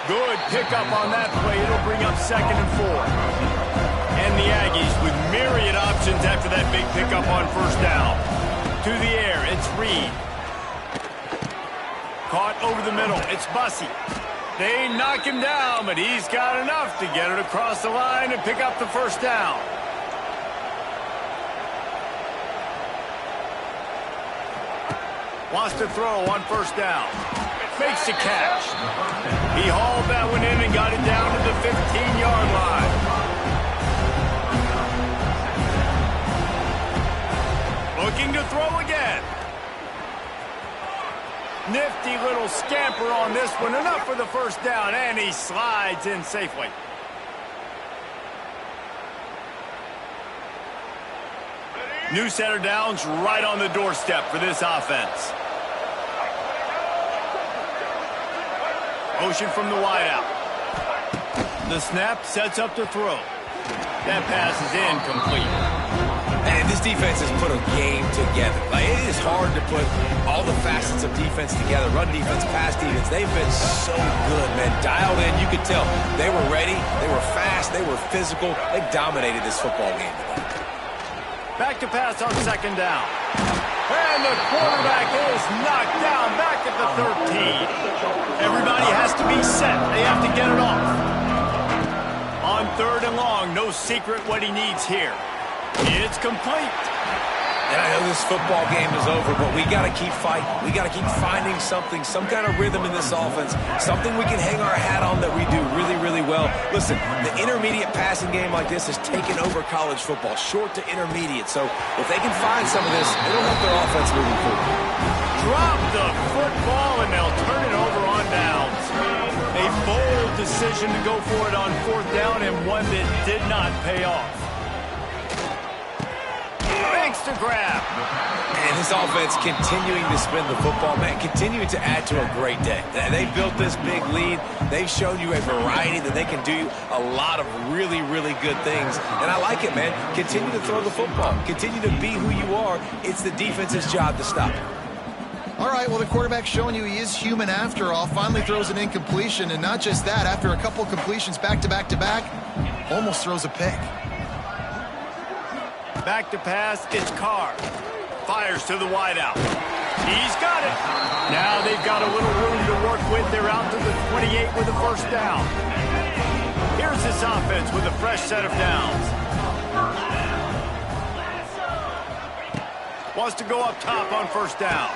Good pickup on that play. It'll bring up 2nd and 4. And the Aggies with myriad options after that big pickup on 1st down. To the air, it's Reed. Caught over the middle. It's Bussey. They knock him down, but he's got enough to get it across the line and pick up the 1st down. Wants to throw on 1st down. Makes the catch. He hauled that one in and got it down to the 15-yard line. Looking to throw again. Nifty little scamper on this one. Enough for the 1st down, and he slides in safely. New center downs right on the doorstep for this offense. Motion from the wideout. The snap sets up to throw. That pass is incomplete. And this defense has put a game together. Like, it is hard to put all the facets of defense together. Run defense, pass defense. They've been so good, man. Dialed in. You could tell they were ready. They were fast. They were physical. They dominated this football game today. Back to pass on 2nd down. And the quarterback is knocked down back at the 13. Everybody has to be set. They have to get it off. On 3rd and long, no secret what he needs here. It's complete. And I know this football game is over, but we got to keep fighting. We got to keep finding something, some kind of rhythm in this offense, something we can hang our hat on that we do really, really well. Listen, the intermediate passing game like this has taken over college football, short to intermediate. So if they can find some of this, it'll help their offense moving forward. Drop the football, and they'll turn it over on downs. A bold decision to go for it on 4th down, and one that did not pay off. Thanks to grab. And this offense continuing to spin the football, man, continuing to add to a great day. They built this big lead. They've shown you a variety that they can do a lot of really, really good things. And I like it, man. Continue to throw the football. Continue to be who you are. It's the defense's job to stop it. All right, well, the quarterback's showing you he is human after all. Finally throws an incompletion, and not just that, after a couple completions back-to-back-to-back, almost throws a pick. Back to pass, it's Carr. Fires to the wideout. He's got it. Now they've got a little room to work with. They're out to the 28 with a first down. Here's this offense with a fresh set of downs. Wants to go up top on first down.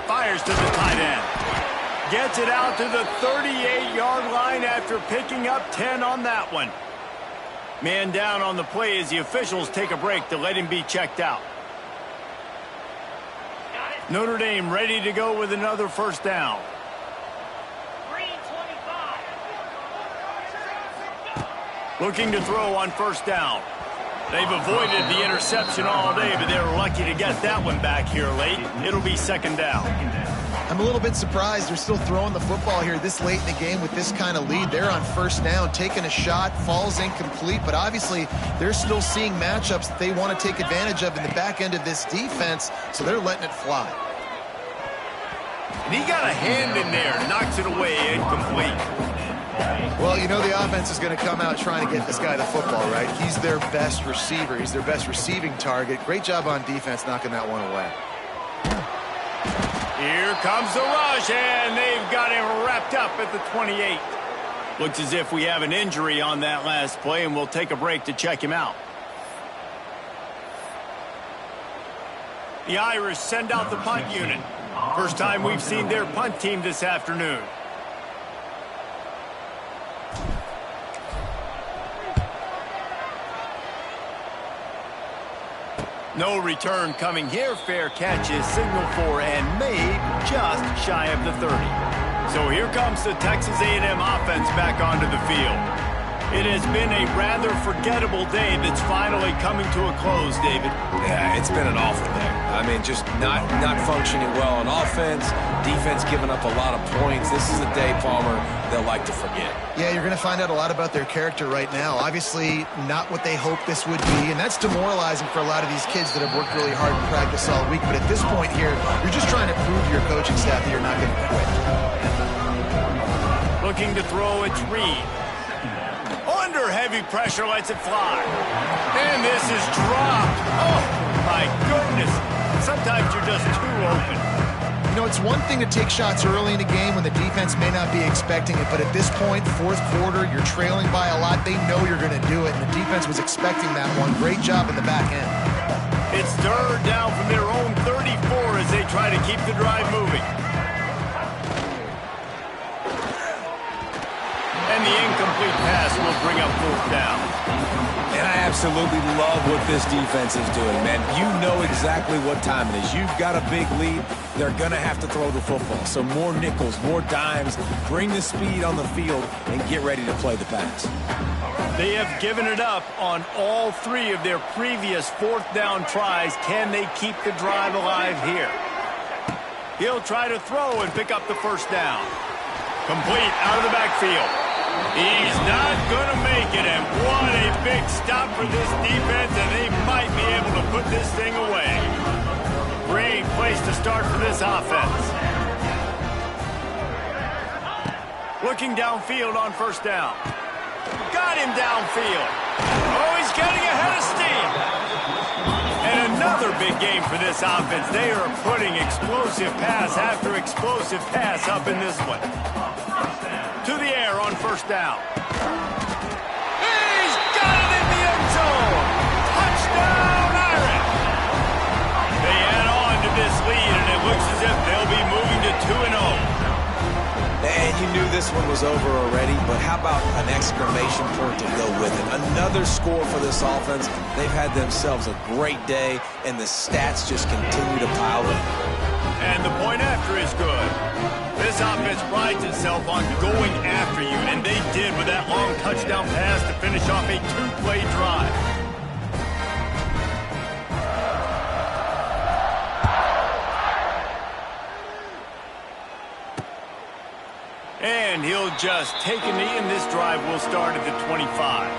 Fires to the tight end. Gets it out to the 38-yard line after picking up 10 on that one. Man down on the play as the officials take a break to let him be checked out. Notre Dame ready to go with another first down. Looking to throw on first down. They've avoided the interception all day, but they're lucky to get that one back here late. It'll be second down. I'm a little bit surprised they're still throwing the football here this late in the game with this kind of lead. They're on first down, taking a shot, falls incomplete, but obviously they're still seeing matchups that they want to take advantage of in the back end of this defense, so they're letting it fly. And he got a hand in there, knocks it away, incomplete. Well, you know the offense is going to come out trying to get this guy the football, right? He's their best receiver. He's their best receiving target. Great job on defense knocking that one away. Here comes the rush, and they've got him wrapped up at the 28. Looks as if we have an injury on that last play, and we'll take a break to check him out. The Irish send out the punt unit. First time we've seen their punt team this afternoon. No return coming here. Fair catch is signaled for and made just shy of the 30. So here comes the Texas A&M offense back onto the field. It has been a rather forgettable day that's finally coming to a close, David. Yeah, it's been an awful day. I mean, just not functioning well on offense, defense giving up a lot of points. This is a day, Palmer, they'll like to forget. Yeah, you're going to find out a lot about their character right now. Obviously, not what they hoped this would be, and that's demoralizing for a lot of these kids that have worked really hard in practice all week. But at this point here, you're just trying to prove to your coaching staff that you're not going to quit. Looking to throw, it's Reed. Under heavy pressure, lets it fly. And this is dropped. Oh, my goodness. Sometimes you're just too open. You know, it's one thing to take shots early in the game when the defense may not be expecting it, but at this point, fourth quarter, you're trailing by a lot. They know you're going to do it, and the defense was expecting that one. Great job in the back end. It's third down from their own 34 as they try to keep the drive moving. And the incomplete pass will bring up fourth down. And I absolutely love what this defense is doing, man. You know exactly what time it is. You've got a big lead. They're going to have to throw the football. So more nickels, more dimes, bring the speed on the field, and get ready to play the pass. They have given it up on all three of their previous fourth down tries. Can they keep the drive alive here? He'll try to throw and pick up the first down. Complete out of the backfield. He's not going to make it, and what a big stop for this defense, and they might be able to put this thing away. Great place to start for this offense. Looking downfield on first down. Got him downfield. Oh, he's getting ahead of steam. And another big game for this offense. They are putting explosive pass after explosive pass up in this one. To the air on first down. He's got it in the end zone. Touchdown, Irish. They add on to this lead, and it looks as if they'll be moving to 2-0. And you knew this one was over already, but how about an exclamation point to go with it? Another score for this offense. They've had themselves a great day, and the stats just continue to pile up. And the point after is good. This offense prides itself on going after you, and they did with that long touchdown pass to finish off a two-play drive. And he'll just take a knee, and this drive will start at the 25.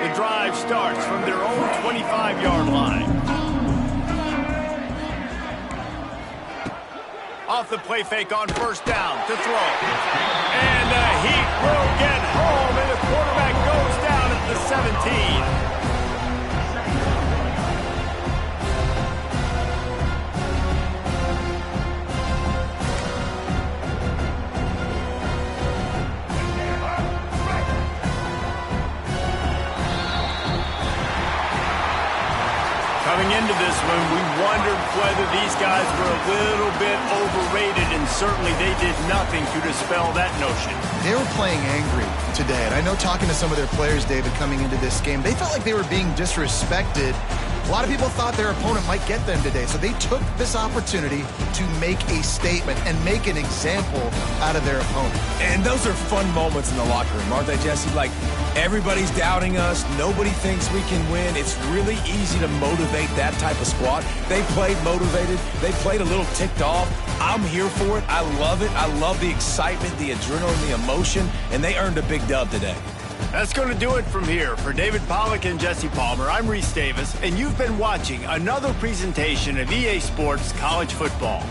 The drive starts from their own 25-yard line. Off the play fake on first down to throw. And the heat will get home, and the quarterback goes down at the 17. into this one, we wondered whether these guys were a little bit overrated, and certainly they did nothing to dispel that notion. They were playing angry today, and I know talking to some of their players, David, coming into this game, they felt like they were being disrespected. A lot of people thought their opponent might get them today, so they took this opportunity to make a statement and make an example out of their opponent. And those are fun moments in the locker room, aren't they, Jesse? Like, everybody's doubting us. Nobody thinks we can win. It's really easy to motivate that type of squad. They played motivated. They played a little ticked off. I'm here for it. I love it. I love the excitement, the adrenaline, the emotion, and they earned a big dub today. That's going to do it from here. For David Pollack and Jesse Palmer, I'm Reese Davis, and you've been watching another presentation of EA Sports College Football.